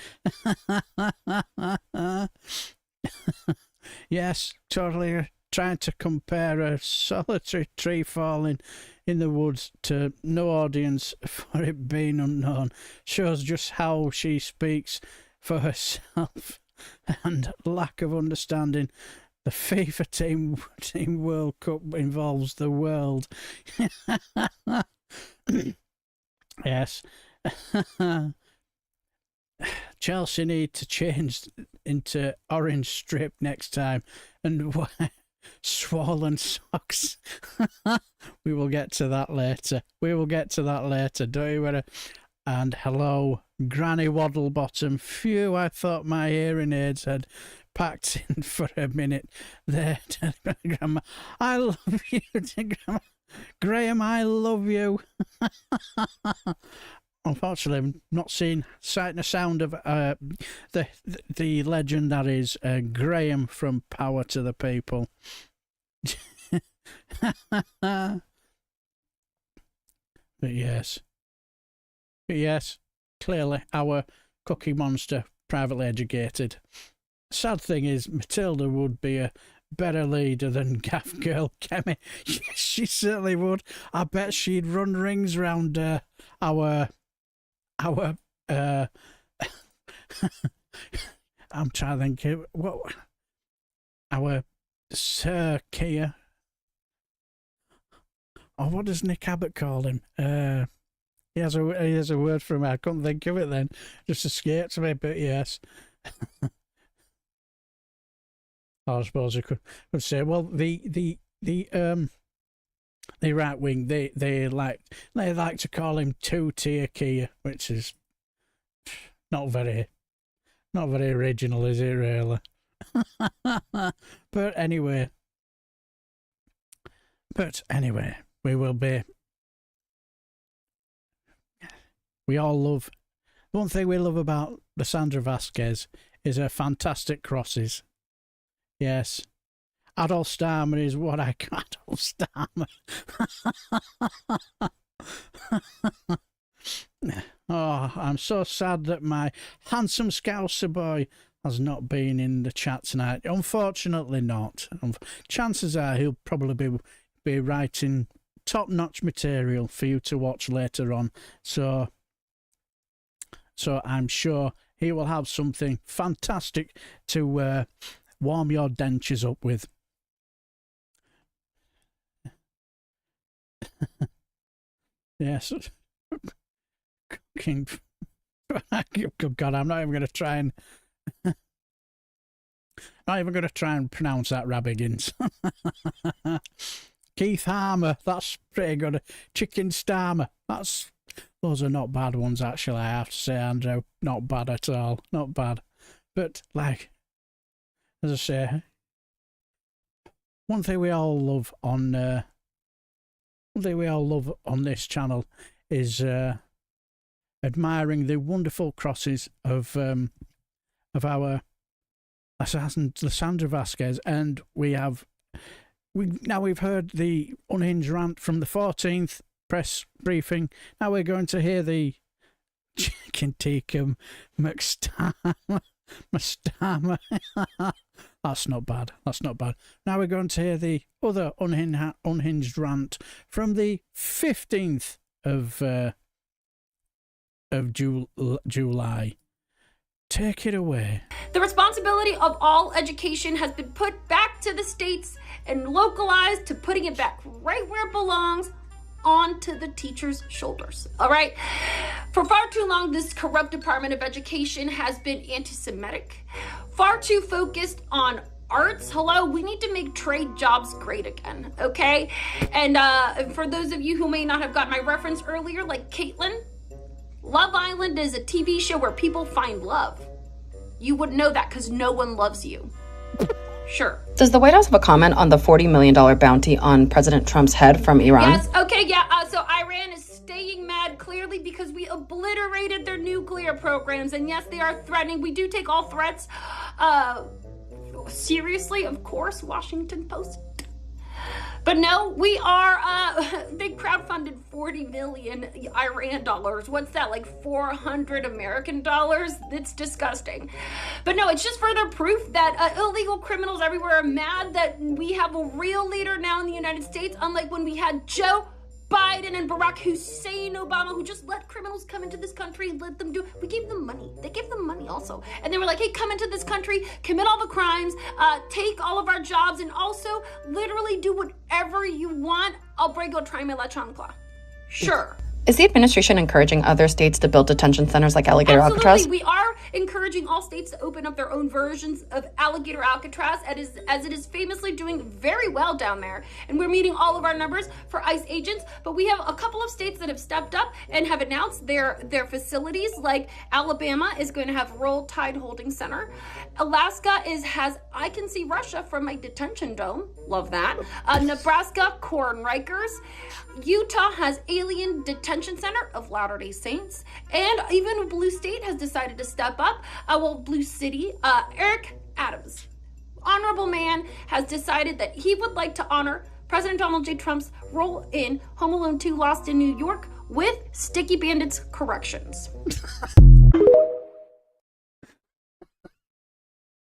Yes, totally. Trying to compare a solitary tree falling in the woods to no audience for it being unknown shows just how she speaks for herself and lack of understanding. The FIFA Team World Cup involves the world. Yes. Chelsea need to change into orange strip next time and wear swollen socks. We will get to that later. Don't you worry. And hello, Granny Waddlebottom. Phew, I thought my hearing aids had packed in for a minute there. Grandma, I love you, Grandma. Graham, I love you. Unfortunately, I'm not seeing sight nor sound of the legend that is Graham from Power to the People. But yes, clearly our Cookie Monster, privately educated. Sad thing is, Matilda would be a better leader than Gaff Girl Kemi. Yes, she certainly would. I bet she'd run rings round our I'm trying to think of what our Sir Kia. Oh, what does Nick Abbott call him? He has a word for him. I couldn't think of it then. Just escaped me, but yes. I suppose I could say, well, the right wing, they like to call him two-tier Kia, which is not very original, is it really? But anyway, we all love, one thing we love about Landra Vasquez is her fantastic crosses. Yes. Adolf Starmer is what I call Adolf Starmer. Oh, I'm so sad that my handsome Scouser boy has not been in the chat tonight. Unfortunately not. Chances are he'll probably be writing top-notch material for you to watch later on. So I'm sure he will have something fantastic to warm your dentures up with. Yes. God, I'm not even going to try and pronounce that, Rabbigins. Keith Harmer, that's pretty good. Chicken Starmer, those are not bad ones, actually, I have to say, Andrew. Not bad at all, not bad. But, like, as I say, one thing we all love on this channel is admiring the wonderful crosses of our assassin Landra Vasquez, and we've heard the unhinged rant from the 14th press briefing. Now we're going to hear the chicken tikka McStarmer. That's not bad. Now we're going to hear the other unhinged rant from the 15th of July. Take it away. The responsibility of all education has been put back to the states and localized to putting it back right where it belongs, onto the teacher's shoulders. All right? For far too long, this corrupt Department of Education has been anti-Semitic, far too focused on arts. Hello, we need to make trade jobs great again, okay? And for those of you who may not have got my reference earlier, like Caitlin, Love Island is a TV show where people find love. You wouldn't know that because no one loves you. Sure. Does the White House have a comment on the $40 million bounty on President Trump's head from Iran? Yes, okay, yeah. So Iran is staying mad clearly because we obliterated their nuclear programs. And yes, they are threatening. We do take all threats seriously, of course, Washington Post. But no, we are, they crowdfunded 40 million Iran dollars. What's that, like 400 American dollars? It's disgusting. But no, it's just further proof that illegal criminals everywhere are mad that we have a real leader now in the United States, unlike when we had Joe Biden and Barack Hussein Obama, who just let criminals come into this country, let them do, we gave them money. They gave them money also. And they were like, hey, come into this country, commit all the crimes, take all of our jobs, and also literally do whatever you want. Albrego, tráeme la chancla. Sure. Is the administration encouraging other states to build detention centers like Alligator Alcatraz? Absolutely. We are encouraging all states to open up their own versions of Alligator Alcatraz, as it is famously doing very well down there. And we're meeting all of our numbers for ICE agents, but we have a couple of states that have stepped up and have announced their facilities, like Alabama is going to have Roll Tide Holding Center. Alaska has I Can See Russia from my detention dome. Love that. Nebraska, Corn Rikers. Utah has Alien Detention Center of Latter-day Saints. And even Blue State has decided to step up. Blue City, Eric Adams, honorable man, has decided that he would like to honor President Donald J. Trump's role in Home Alone 2 Lost in New York with Sticky Bandits corrections.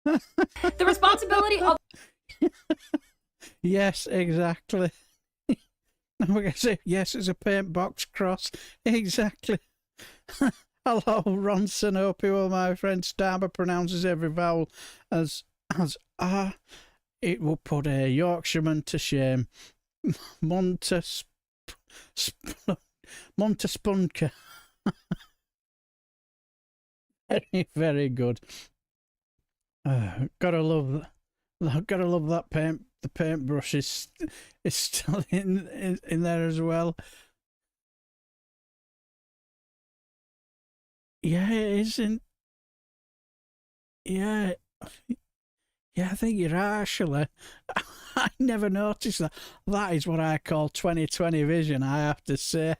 The responsibility of... Yes, exactly. I'm going to say, yes, it's a paint box cross. Exactly. Hello, Ronson. Hope you well, my friend. Starber pronounces every vowel as ah. It will put a Yorkshireman to shame. Montespunker. Very, very good. Gotta love that paint. The paintbrush is still in there as well. Yeah, it isn't. Yeah. Yeah, I think you're right, actually. I never noticed that. That is what I call 20/20 vision, I have to say.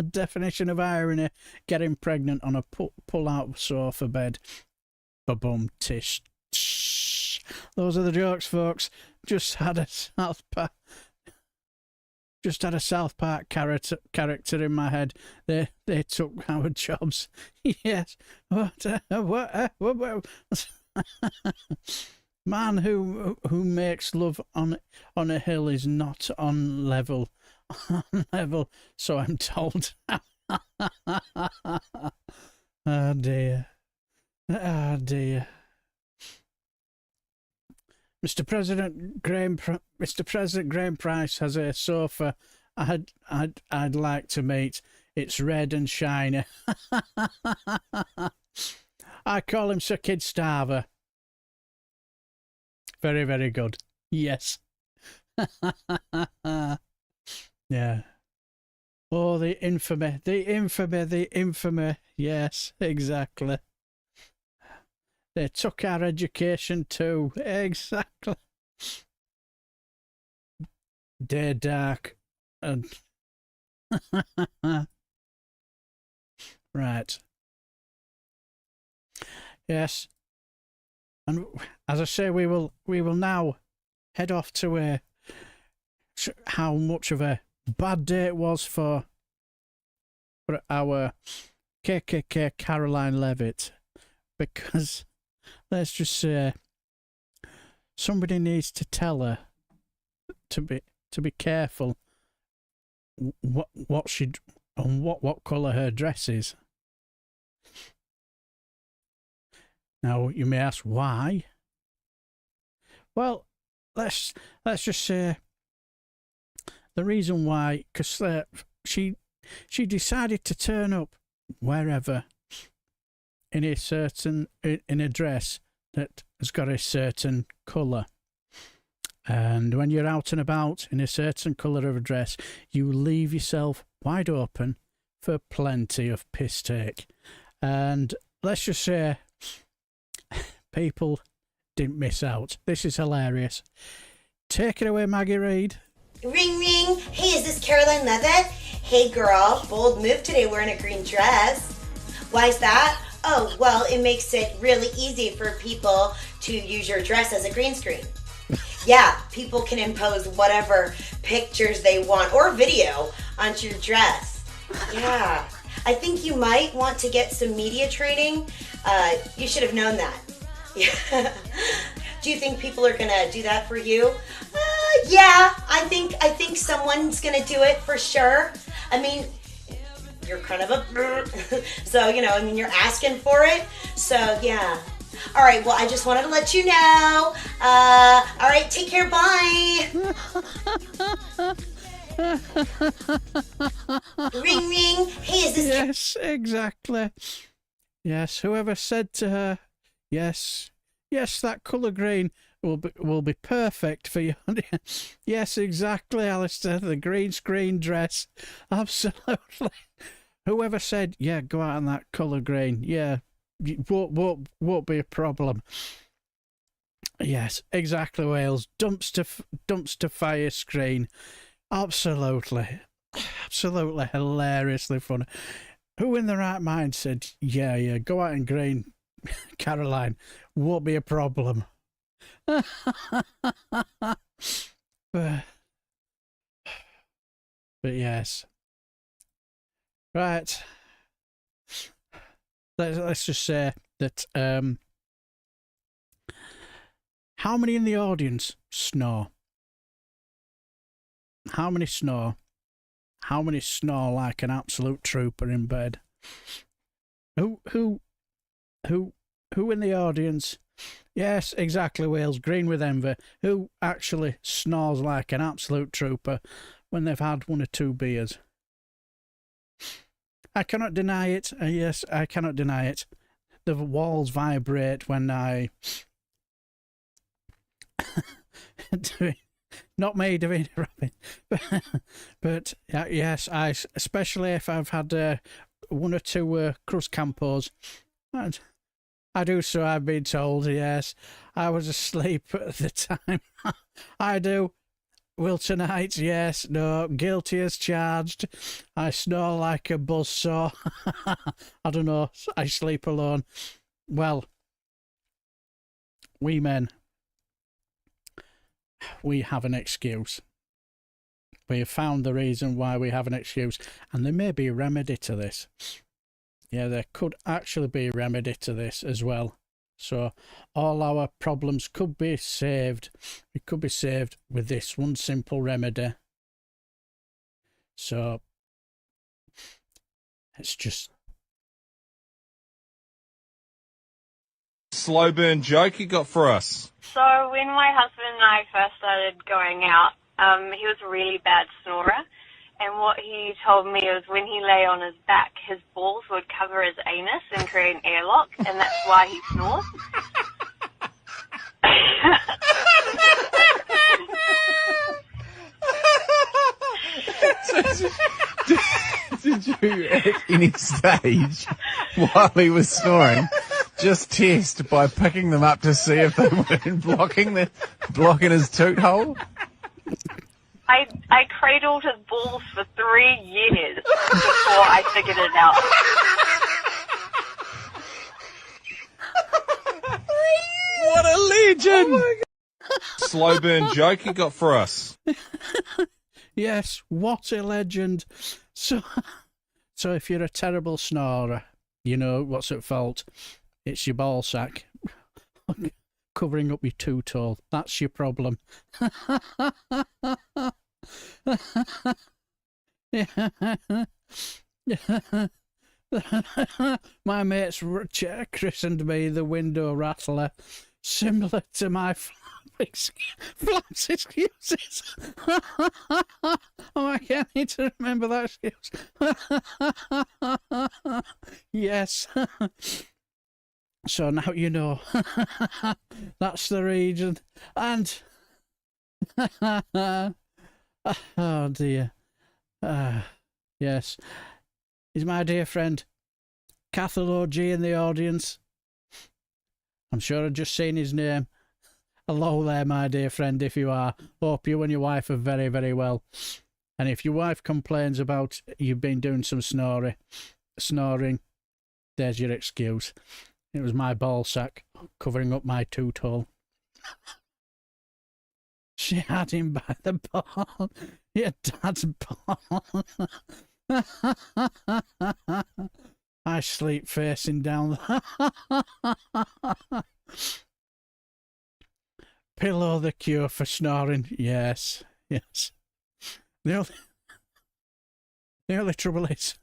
Definition of irony: getting pregnant on a pull-out sofa bed. Ba-bum, tish. Tsh. Those are the jokes, folks. Just had a South Park character in my head. They took our jobs. Yes. What? Man who makes love on a hill is not on level. So I'm told. Oh dear. Oh dear. Mr. President Graham Price has a sofa I'd like to meet. It's red and shiny. I call him Sir Kid Starver. Very, very good. Yes. Yeah. Oh, the infamy. Yes, exactly. They took our education too. Exactly. Day dark. And right. Yes. And as I say, we will now head off to how much of a bad day it was for our KKK Caroline Levitt, because let's just say somebody needs to tell her to be careful what she and what colour her dress is. Now you may ask why. Well, let's just say the reason why, because she decided to turn up wherever in a dress that has got a certain colour. And when you're out and about in a certain colour of a dress, you leave yourself wide open for plenty of piss take. And let's just say people didn't miss out. This is hilarious. Take it away, Maggie Reed. Ring, ring. Hey, is this Caroline Levitt? Hey, girl. Bold move today wearing a green dress. Why is that? Oh, well, it makes it really easy for people to use your dress as a green screen. Yeah, people can impose whatever pictures they want or video onto your dress. Yeah, I think you might want to get some media training. You should have known that. Yeah. Do you think people are gonna do that for you? Yeah, I think someone's gonna do it for sure. I mean, you're kind of a so you're asking for it. So yeah. All right, well, I just wanted to let you know. All right, take care, bye. Ring, ring. Hey, is this... Yes, exactly. Yes, whoever said to her, yes, that colour green will be perfect for you. Yes, exactly, Alistair, the green screen dress. Absolutely. Whoever said, yeah, go out in that colour green, yeah, won't be a problem. Yes, exactly, Wales. Dumpster fire screen. Absolutely hilariously funny. Who in the right mind said, yeah, go out in green, Caroline, won't be a problem. But yes. Right. Let's just say that how many in the audience snore? How many snore? How many snore like an absolute trooper in bed? Who in the audience? Yes, exactly, Wales, green with envy. Who actually snores like an absolute trooper when they've had 1 or 2 beers? I cannot deny it. Yes, I cannot deny it. The walls vibrate when I... Not me doing it, Robin. But yes, especially if I've had 1 or 2 crust campos. And I do so, I've been told, yes. I was asleep at the time. I do. Will tonight, yes, no, guilty as charged. I snore like a buzzsaw. I don't know, I sleep alone. Well, we men, we have an excuse. We have found the reason why we have an excuse, and there may be a remedy to this. Yeah, there could actually be a remedy to this as well. So all our problems could be saved. We could be saved with this one simple remedy. So it's just... Slow burn joke you got for us? So when my husband and I first started going out, he was a really bad snorer. And what he told me was when he lay on his back, his balls would cover his anus and create an airlock, and that's why he snores. Did you, in his stage, while he was snoring, just test by picking them up to see if they weren't blocking his toot hole? I cradled his balls for 3 years before I figured it out. What a legend! Oh, slow burn joke you got for us? Yes, what a legend. So if you're a terrible snorer, you know what's at fault. It's your ball sack covering up your toot hole. That's your problem. My mates christened me the window rattler, similar to my flaps excuses. Oh, I need to remember that excuse. Yes. So now you know. That's the reason. And oh dear. Yes. Is my dear friend Cathal OG in the audience? I'm sure I've just seen his name. Hello there, my dear friend, if you are. Hope you and your wife are very, very well. And if your wife complains about you've been doing some snoring, there's your excuse. It was my ball sack covering up my toot hole. She had him by the ball. Your dad's ball. I sleep facing down. Pillow the cure for snoring. Yes, yes. The only trouble is,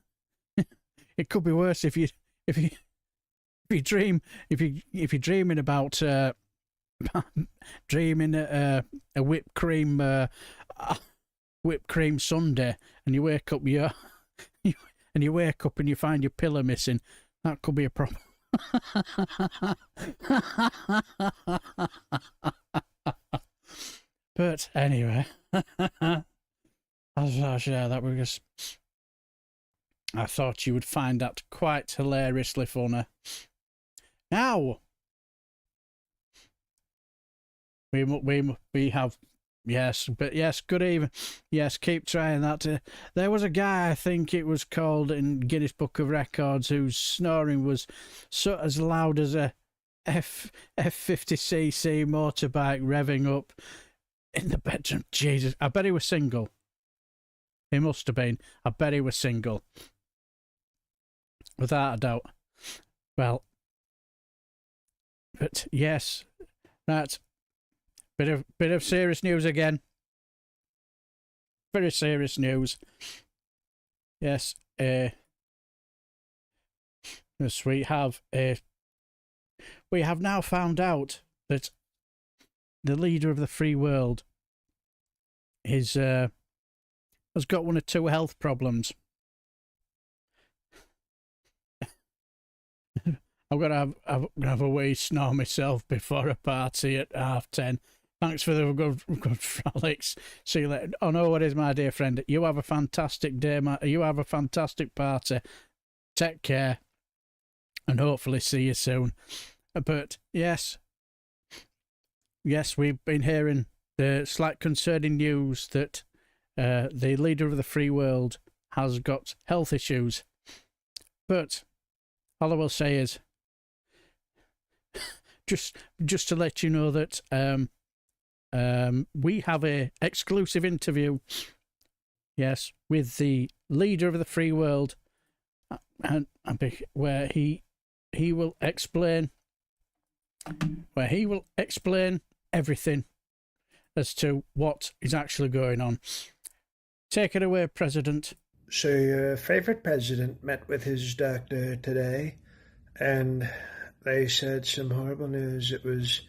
it could be worse if you're dreaming about dreaming a whipped cream sundae, and you wake up and you find your pillow missing. That could be a problem. But anyway, I thought share that because I thought you would find that quite hilariously funny. Now we have, yes, but yes, good evening. Yes, keep trying that. There was a guy, I think it was called in Guinness Book of Records, whose snoring was so as loud as a F50cc motorbike revving up in the bedroom. Jesus, I bet he was single. He must have been. I bet he was single, without a doubt. Well, but yes, that's bit of serious news again. Very serious news. Yes. Christmas, we have now found out that the leader of the free world has got one or two health problems. I'm gonna have a wee snore myself before a party at 10:30. Thanks for the good frolics. See you later. Oh no, what is, my dear friend? You have a fantastic day, you have a fantastic party. Take care, and hopefully see you soon. But yes, we've been hearing the slight concerning news that the leader of the free world has got health issues. But all I will say is, just to let you know that we have a exclusive interview, yes, with the leader of the free world, and where he will explain everything as to what is actually going on. Take it away, President. So your favorite president met with his doctor today, and they said some horrible news. It was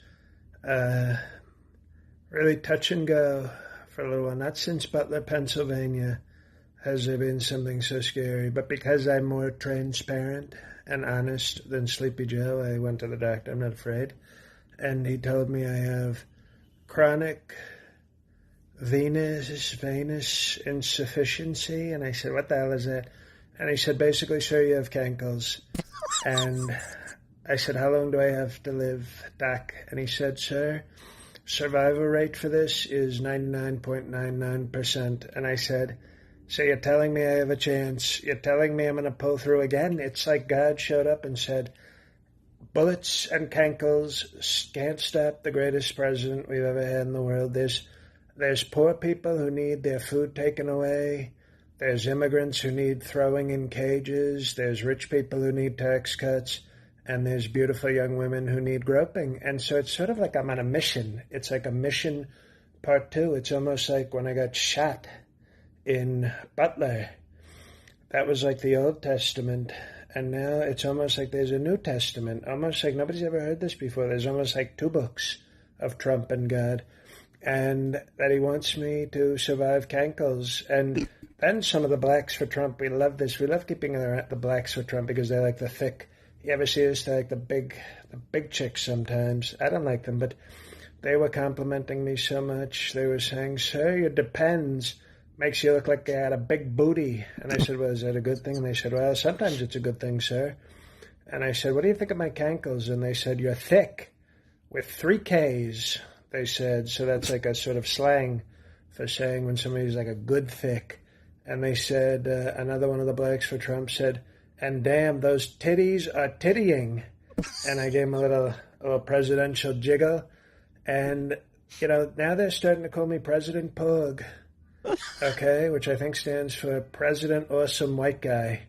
really touch and go for a little while. Not since Butler, Pennsylvania, has there been something so scary. But because I'm more transparent and honest than Sleepy Joe, I went to the doctor. I'm not afraid. And he told me I have chronic venous insufficiency. And I said, what the hell is that? And he said, basically, sir, you have Cankles. And I said, how long do I have to live, doc? And he said, sir, survival rate for this is 99.99%. And I said, so you're telling me I have a chance? You're telling me I'm going to pull through again? It's like God showed up and said, bullets and Cankles can't stop the greatest president we've ever had in the world. There's poor people who need their food taken away. There's immigrants who need throwing in cages. There's rich people who need tax cuts. And there's beautiful young women who need groping. And so it's sort of like I'm on a mission. It's like a mission part 2. It's almost like when I got shot in Butler. That was like the Old Testament. And now it's almost like there's a New Testament. Almost like nobody's ever heard this before. There's almost like 2 books of Trump and God. And that he wants me to survive Cankles. And then some of the blacks for Trump, we love this. We love keeping the blacks for Trump because they like the thick. You ever see us like the big chicks sometimes? I don't like them, but they were complimenting me so much. They were saying, sir, your Depends makes you look like you had a big booty. And I said, well, is that a good thing? And they said, well, sometimes it's a good thing, sir. And I said, what do you think of my Cankles? And they said, you're thick with 3 Ks, they said. So that's like a sort of slang for saying when somebody's like a good thick. And they said, another one of the blacks for Trump said, and damn, those titties are tittying. And I gave him a little presidential jiggle. And, you know, now they're starting to call me President Pug. Okay, which I think stands for President Awesome White Guy.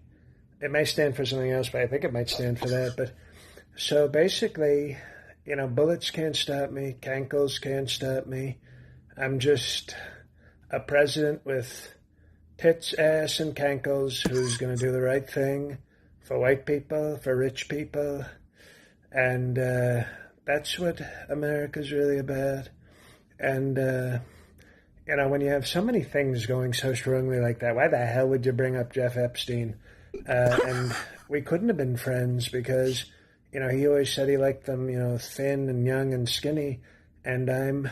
It may stand for something else, but I think it might stand for that. But so basically, you know, bullets can't stop me. Cankles can't stop me. I'm just a president with tits, ass, and Cankles who's going to do the right thing for white people, for rich people. And that's what America's really about. And, you know, when you have so many things going so strongly like that, why the hell would you bring up Jeff Epstein? And we couldn't have been friends because, you know, he always said he liked them, you know, thin and young and skinny. And I'm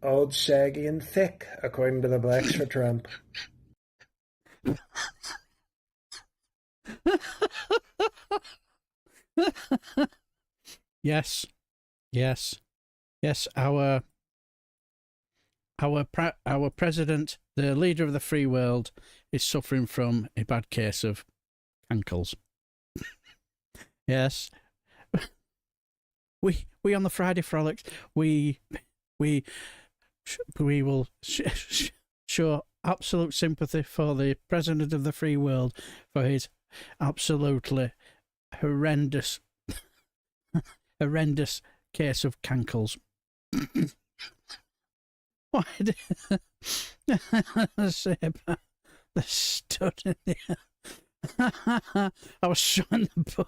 old, saggy, and thick, according to the blacks for Trump. Yes. Our president, the leader of the free world, is suffering from a bad case of Cankles. Yes. We on the Friday Frolics, we will show absolute sympathy for the president of the free world for his absolutely horrendous case of Cankles. Why did I say about the stud in the I was showing the book.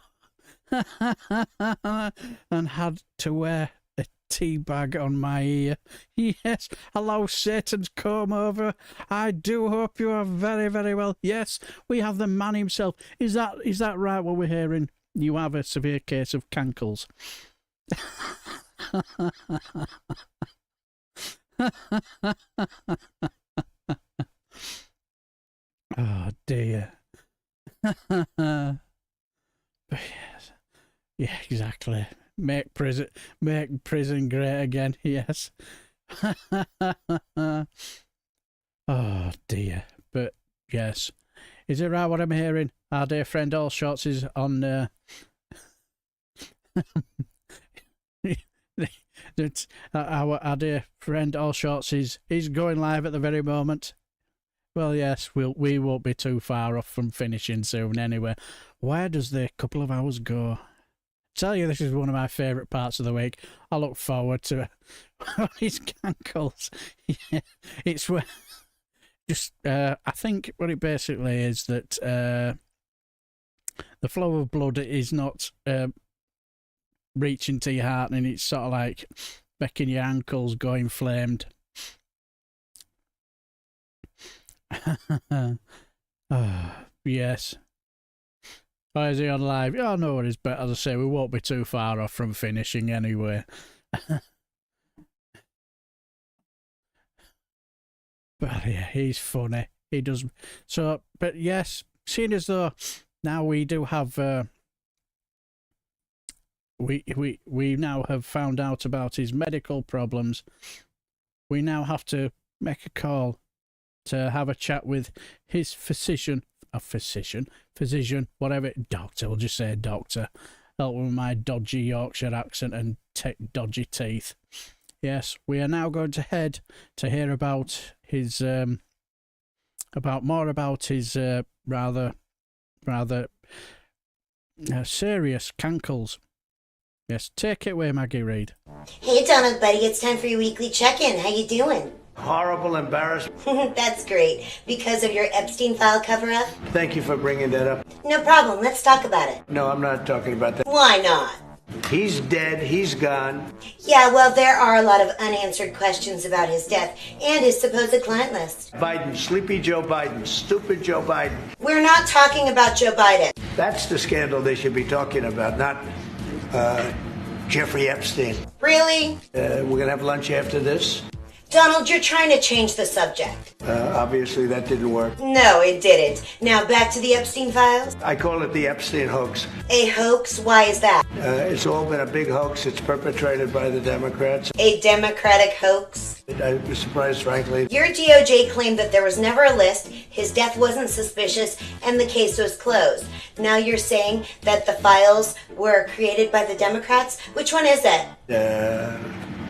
and had to wear a tea bag on my ear. Yes, hello, Satan's comb over. I do hope you are very, very well. Yes, we have the man himself. Is that right, what we're hearing? You have a severe case of Cankles. Oh dear. But yes. Yeah, exactly. Make prison great again. Yes. Oh dear. But yes, is it right what I'm hearing? Our dear friend All Shots is on. Our dear friend All Shots is going live at the very moment. Well, yes, we won't be too far off from finishing soon anyway. Where does the couple of hours go? Tell you, this is one of my favourite parts of the week. I look forward to it. It's Cankles. Yeah, it's where just I think what it basically is that the flow of blood is not reaching to your heart, and it's sort of like making your ankles go inflamed. Oh, yes. Oh, is he on live? Oh, no worries, but as I say, we won't be too far off from finishing anyway. But yeah, he's funny. He does. So, but yes, seeing as though now we do have, we now have found out about his medical problems. We now have to make a call to have a chat with his physician, whatever, doctor, we'll just say doctor. Help with my dodgy Yorkshire accent and dodgy teeth. Yes, we are now going to head to hear about his, rather serious Cankles. Yes, take it away, Maggie Reed. Hey, Donald, buddy, it's time for your weekly check-in. How you doing? Horrible embarrassment. That's great. Because of your Epstein file cover-up? Thank you for bringing that up. No problem. Let's talk about it. No, I'm not talking about that. Why not? He's dead. He's gone. Yeah, well, there are a lot of unanswered questions about his death and his supposed client list. Biden, sleepy Joe Biden, stupid Joe Biden. We're not talking about Joe Biden. That's the scandal they should be talking about, not Jeffrey Epstein. Really? We're going to have lunch after this? Donald, you're trying to change the subject. Obviously, that didn't work. No, it didn't. Now, back to the Epstein files. I call it the Epstein hoax. A hoax? Why is that? It's all been a big hoax. It's perpetrated by the Democrats. A Democratic hoax? I was surprised, frankly. Your DOJ claimed that there was never a list, his death wasn't suspicious, and the case was closed. Now you're saying that the files were created by the Democrats? Which one is it?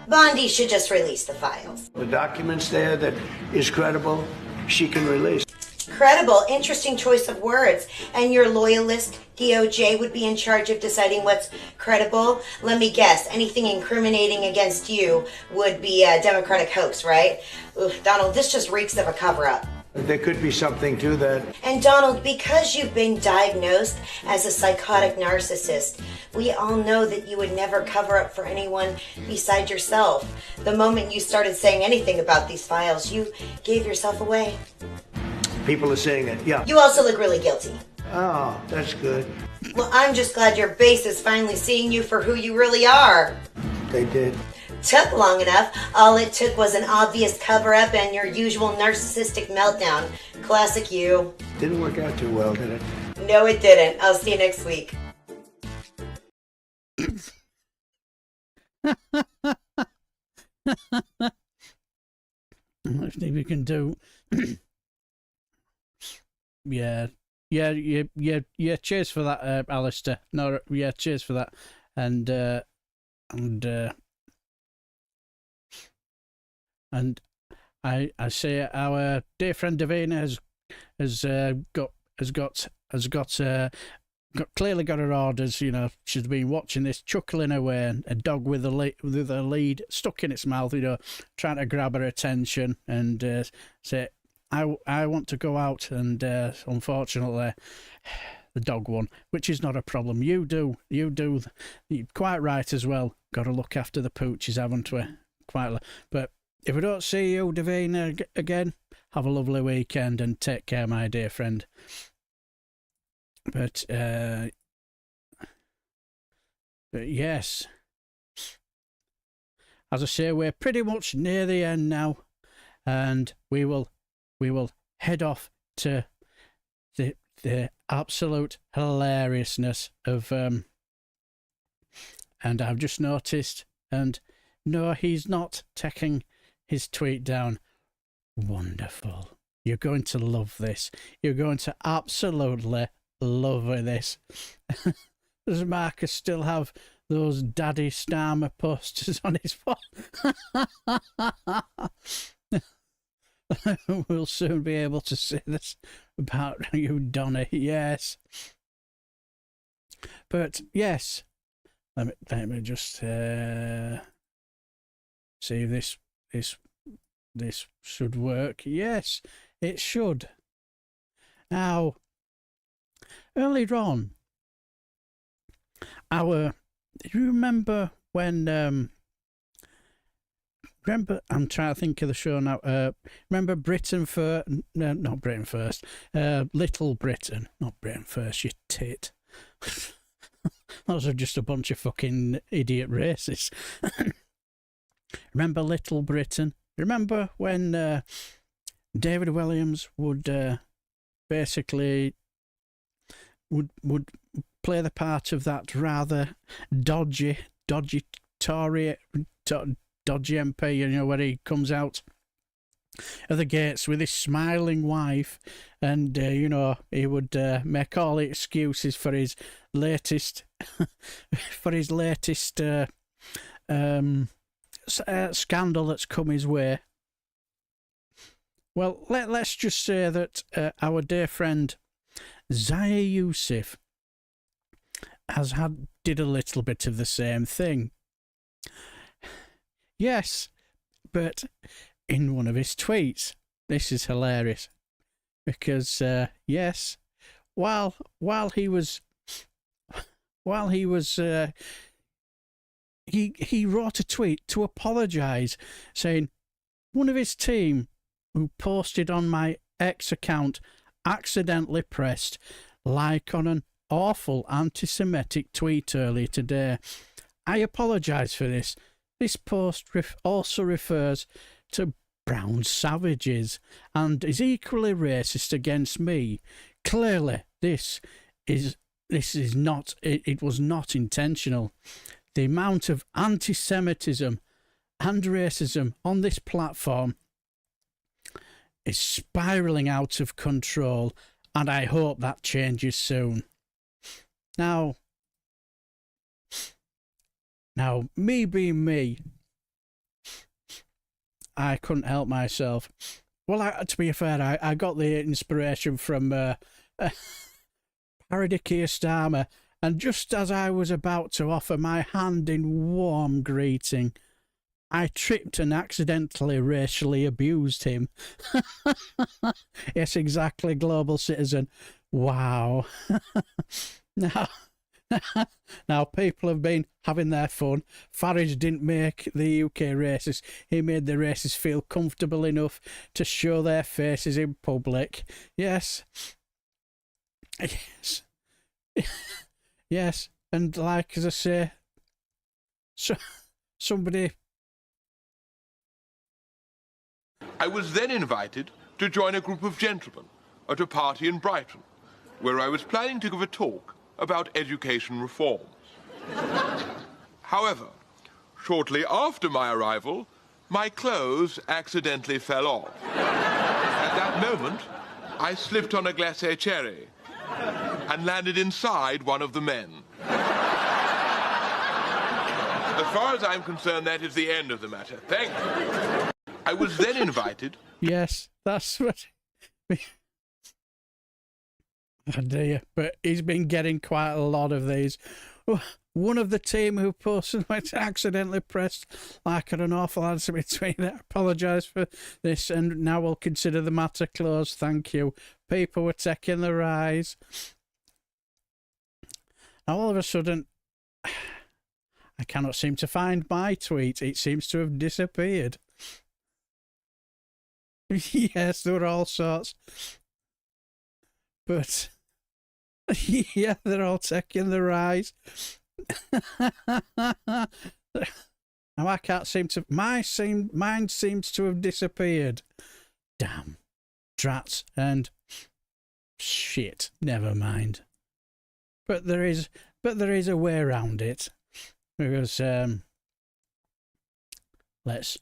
Bondi should just release the files. The documents there that is credible, she can release. Credible, interesting choice of words. And your loyalist DOJ would be in charge of deciding what's credible? Let me guess, anything incriminating against you would be a Democratic hoax, right? Oof, Donald, this just reeks of a cover-up. There could be something to that. And Donald, because you've been diagnosed as a psychotic narcissist, we all know that you would never cover up for anyone beside yourself. The moment you started saying anything about these files, you gave yourself away. People are saying it, yeah. You also look really guilty. Oh, that's good. Well, I'm just glad your base is finally seeing you for who you really are. They did. Took long enough. All it took was an obvious cover-up and your usual narcissistic meltdown. Classic you. Didn't work out too well, did it? No, it didn't. I'll see you next week. Let's see if we can do. Yeah. Cheers for that, Alistair. No, yeah, cheers for that. And I say our dear friend Davina has clearly got her orders. You know, she's been watching this, chuckling away, and a dog with a lead stuck in its mouth. You know, trying to grab her attention and say, I want to go out, and unfortunately, the dog one, which is not a problem. You do. You're quite right as well. Got to look after the pooches, haven't we? But if we don't see you, Davina, again, have a lovely weekend and take care, my dear friend. But yes, as I say, we're pretty much near the end now, and we will head off to the absolute hilariousness of and I've just noticed, and no, he's not taking his tweet down. Wonderful. You're going to love this. You're going to absolutely love this. Does Marcus still have those Daddy Starmer posters on his phone? We'll soon be able to see this about you, Donna. Yes. But yes, let me just see if this should work. Yes, it should. Now, earlier on, do you remember when remember, I'm trying to think of the show now. Remember not Britain First. Little Britain, not Britain First. You tit. Those are just a bunch of fucking idiot racists. Remember Little Britain? Remember when David Williams would basically would play the part of that rather dodgy Tory. Dodgy MP, you know, where he comes out of the gates with his smiling wife, and you know, he would make all the excuses for his latest scandal that's come his way. Well, let's just say that our dear friend Zia Yousef did a little bit of the same thing. Yes, but in one of his tweets, this is hilarious, because yes, while he wrote a tweet to apologise, saying one of his team who posted on my X account accidentally pressed like on an awful anti-Semitic tweet earlier today. I apologise for this. This post also refers to brown savages and is equally racist against me. Clearly, this is not. It was not intentional. The amount of anti-Semitism and racism on this platform is spiralling out of control, and I hope that changes soon. Now, me being me, I couldn't help myself. Well, to be fair, I got the inspiration from parody Keir Starmer, and just as I was about to offer my hand in warm greeting, I tripped and accidentally racially abused him. Yes, exactly, global citizen. Wow. Now, people have been having their fun. Farage didn't make the UK racist. He made the racists feel comfortable enough to show their faces in public. Yes. Yes. Yes. And like, as I say, somebody... I was then invited to join a group of gentlemen at a party in Brighton, where I was planning to give a talk about education reforms. However, shortly after my arrival, my clothes accidentally fell off. At that moment, I slipped on a glacé cherry and landed inside one of the men. As far as I'm concerned, that is the end of the matter. Thank you. I was then invited... Yes, that's what... Oh dear, but he's been getting quite a lot of these. One of the team who posted went accidentally pressed like an awful answer between it. I apologise for this, and now we'll consider the matter closed. Thank you. People were taking the rise. Now all of a sudden, I cannot seem to find my tweet. It seems to have disappeared. Yes, there were all sorts. But, yeah, they're all taking the rise. Now I can't seem to... Mine seems to have disappeared. Damn. Drats and... Shit. Never mind. But there is a way around it. Because, let's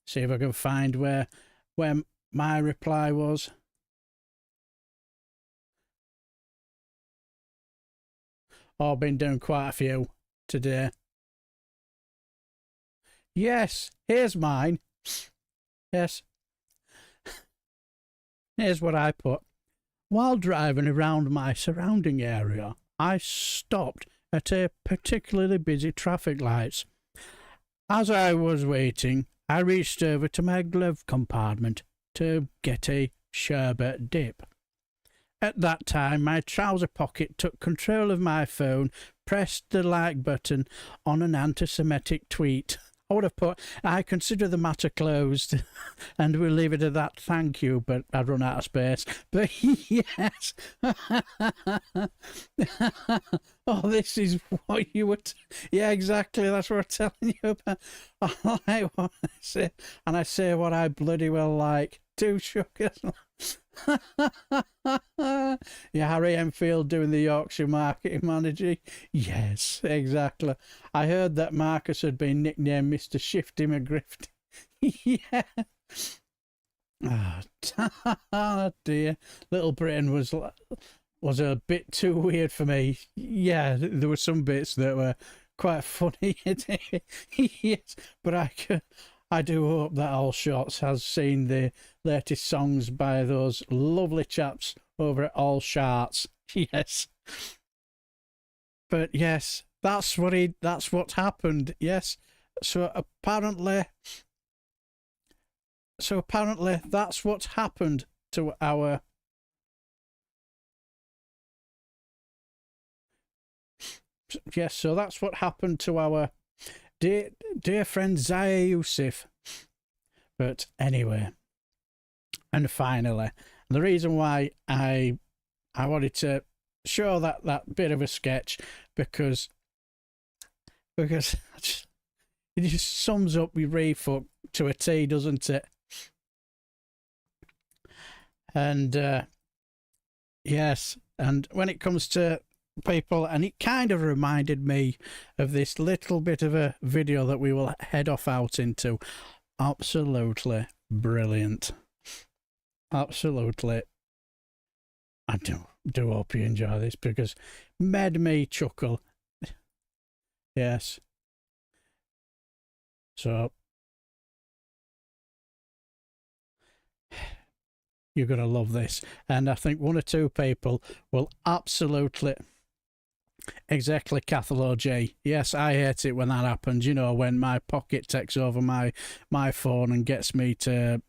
see if I can find where my reply was. Oh, I've been doing quite a few today. Yes, here's mine. Yes. Here's what I put. While driving around my surrounding area, I stopped at a particularly busy traffic lights. As I was waiting, I reached over to my glove compartment to get a sherbet dip. At that time, my trouser pocket took control of my phone, pressed the like button on an anti-Semitic tweet. I would have put, I consider the matter closed, and we'll leave it at that, thank you, but I'd run out of space. But yes. Oh, this is what you would... Yeah, exactly, that's what I'm telling you about. I like what I say, and I say what I bloody well like. 2 sugars. Yeah, Harry Enfield doing the Yorkshire marketing manager. Yes, exactly. I heard that Marcus had been nicknamed Mr. Shifty McGrifty. Yeah. Oh, dear. Little Britain was a bit too weird for me. Yeah, there were some bits that were quite funny. Yes, but I do hope that All Shots has seen the latest songs by those lovely chaps over at All Shots. Yes. But yes, that's what happened. Yes. So apparently that's what happened to our so that's what happened to our dear friend Zia Yousef. But anyway, and finally, the reason why I wanted to show that bit of a sketch because it just sums up your refuck to a T, doesn't it? And yes, and when it comes to people, and it kind of reminded me of this little bit of a video that we will head off out into. Absolutely brilliant. Absolutely. I do hope you enjoy this because made me chuckle. Yes. So you're going to love this. And I think 1 or 2 people will absolutely... Exactly, Cathal G. Yes, I hate it when that happens. You know, when my pocket takes over my phone and gets me to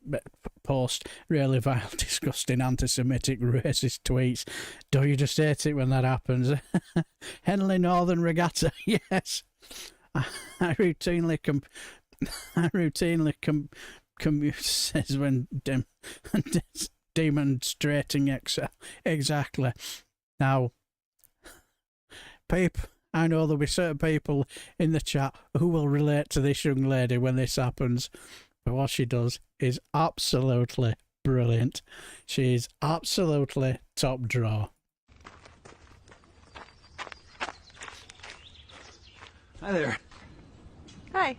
post really vile, disgusting, anti-Semitic, racist tweets. Do you just hate it when that happens? Henley Northern Regatta. Yes, I routinely says when demonstrating exactly. Now, I know there'll be certain people in the chat who will relate to this young lady when this happens, but what she does is absolutely brilliant. She's absolutely top draw. Hi there. Hi.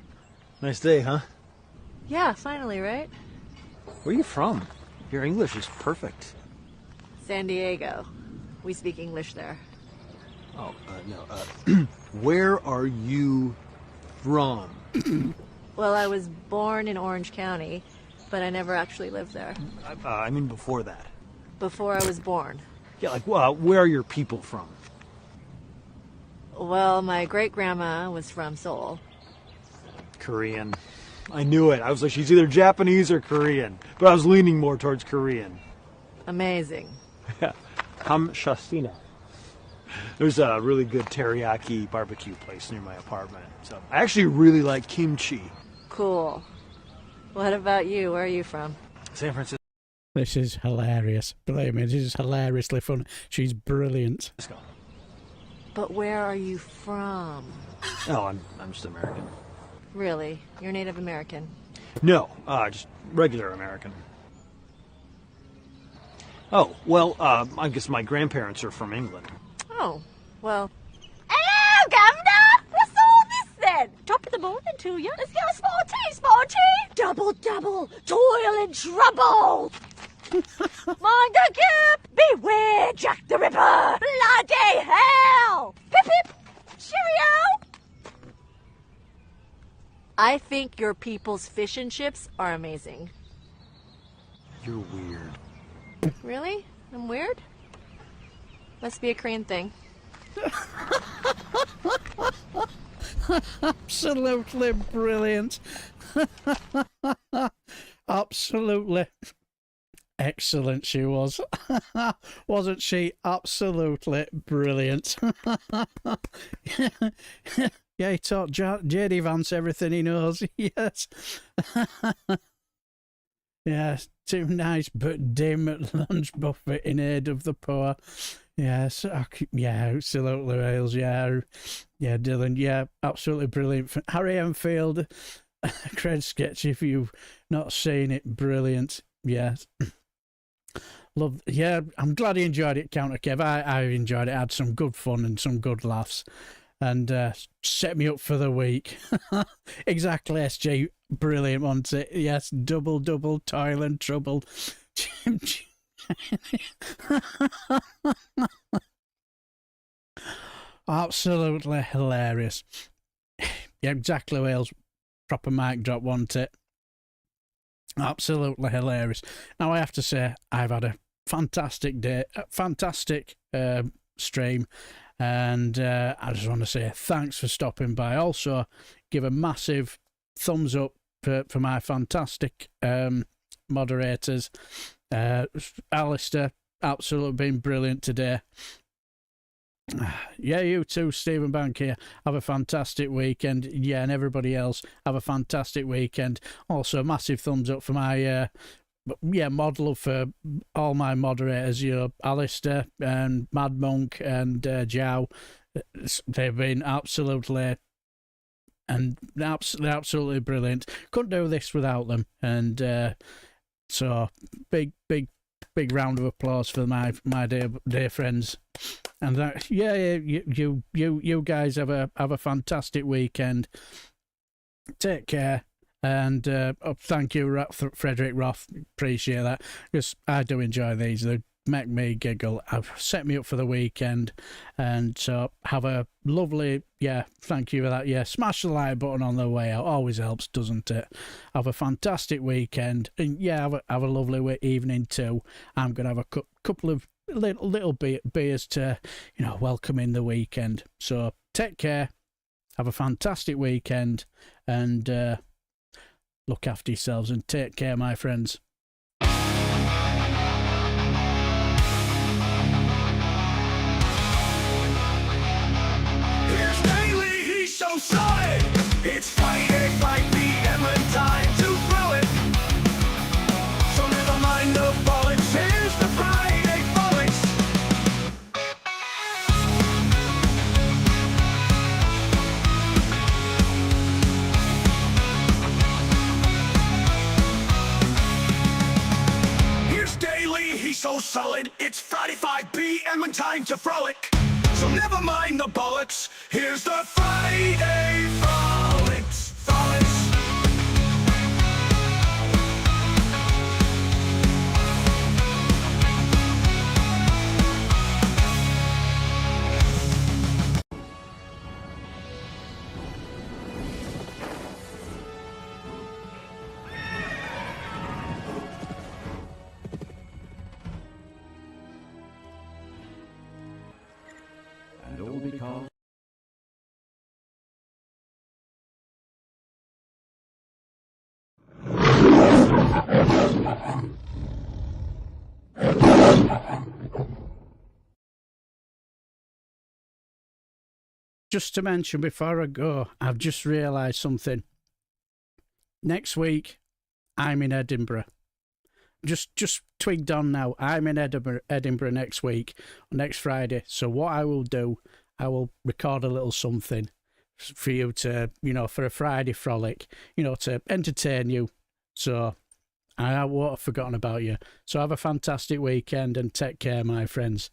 Nice day, huh? Yeah, finally, right? Where are you from? Your English is perfect. San Diego. We speak English there. Oh, no. Where are you from? Well, I was born in Orange County, but I never actually lived there. I mean before that. Before I was born. Yeah, like, where are your people from? Well, my great-grandma was from Seoul. Korean. I knew it. I was like, she's either Japanese or Korean. But I was leaning more towards Korean. Amazing. Hamshastina. There's a really good teriyaki barbecue place near my apartment. So I actually really like kimchi. Cool. What about you? Where are you from? San Francisco. This is hilarious. Believe me, this is hilariously fun. She's brilliant. But where are you from? Oh, I'm just American. Really? You're Native American? No, just regular American. Oh, well, I guess my grandparents are from England. Oh, well. Hello, Governor! What's all this then? Top of the morning to you. Let's get a small tea. Double, toil and trouble. Mind the gap! Beware, Jack the Ripper! Bloody hell! Pip pip! Cheerio! I think your people's fish and chips are amazing. You're weird. Really? I'm weird? Must be a Korean thing. Absolutely brilliant. Absolutely excellent she was. Wasn't she absolutely brilliant? Yeah, he taught J.D. Vance everything he knows. Yes. Yes, too nice but dim at lunch buffet in aid of the poor. Yes, yeah, absolutely, Wales, yeah, Dylan, yeah, absolutely brilliant. Harry Enfield, cred sketch if you've not seen it, brilliant, yes. Love, yeah, I'm glad you enjoyed it, Counter Kev. I enjoyed it, I had some good fun and some good laughs. And set me up for the week. Exactly, SG. Brilliant, wasn't it? Yes, double, toil and trouble. Absolutely hilarious. Yeah, exactly, Wales. Proper mic drop, wasn't it? Absolutely hilarious. Now, I have to say, I've had a fantastic day, a fantastic stream. And I just want to say thanks for stopping by. Also, give a massive thumbs up for my fantastic moderators. Alistair, absolutely been brilliant today. Yeah, you too, Stephen Bank here. Have a fantastic weekend. Yeah, and everybody else, have a fantastic weekend. Also, massive thumbs up for my model for all my moderators, Alistair and Mad Monk and Jow. They've been absolutely brilliant. Couldn't do this without them. And so big round of applause for my dear friends. And that, you guys have a fantastic weekend. Take care. And thank you, Frederick Roth. Appreciate that, because I do enjoy these. They make me giggle. Have set me up for the weekend. And so have a lovely, thank you for that. Smash the like button on the way out. Always helps, doesn't it? Have a fantastic weekend. And have a lovely evening too. I'm going to have a couple of little beers to, welcome in the weekend. So take care. Have a fantastic weekend. And look after yourselves and take care, my friends. Here's Daily, he's so solid. It's Friday, 5 p.m. and time to throw it. So never mind the bullets, here's the Friday bullets. Here's Daily, he's so solid. It's Friday, 5 p.m. and time to frolic. So never mind the bullets, here's the Friday frolics. And all because just to mention before I go, I've just realised something. Next week, I'm in Edinburgh. Just twigged on now. I'm in Edinburgh next week, next Friday. So what I will do, I will record a little something for you to, for a Friday frolic, to entertain you. So I won't have forgotten about you. So have a fantastic weekend and take care, my friends.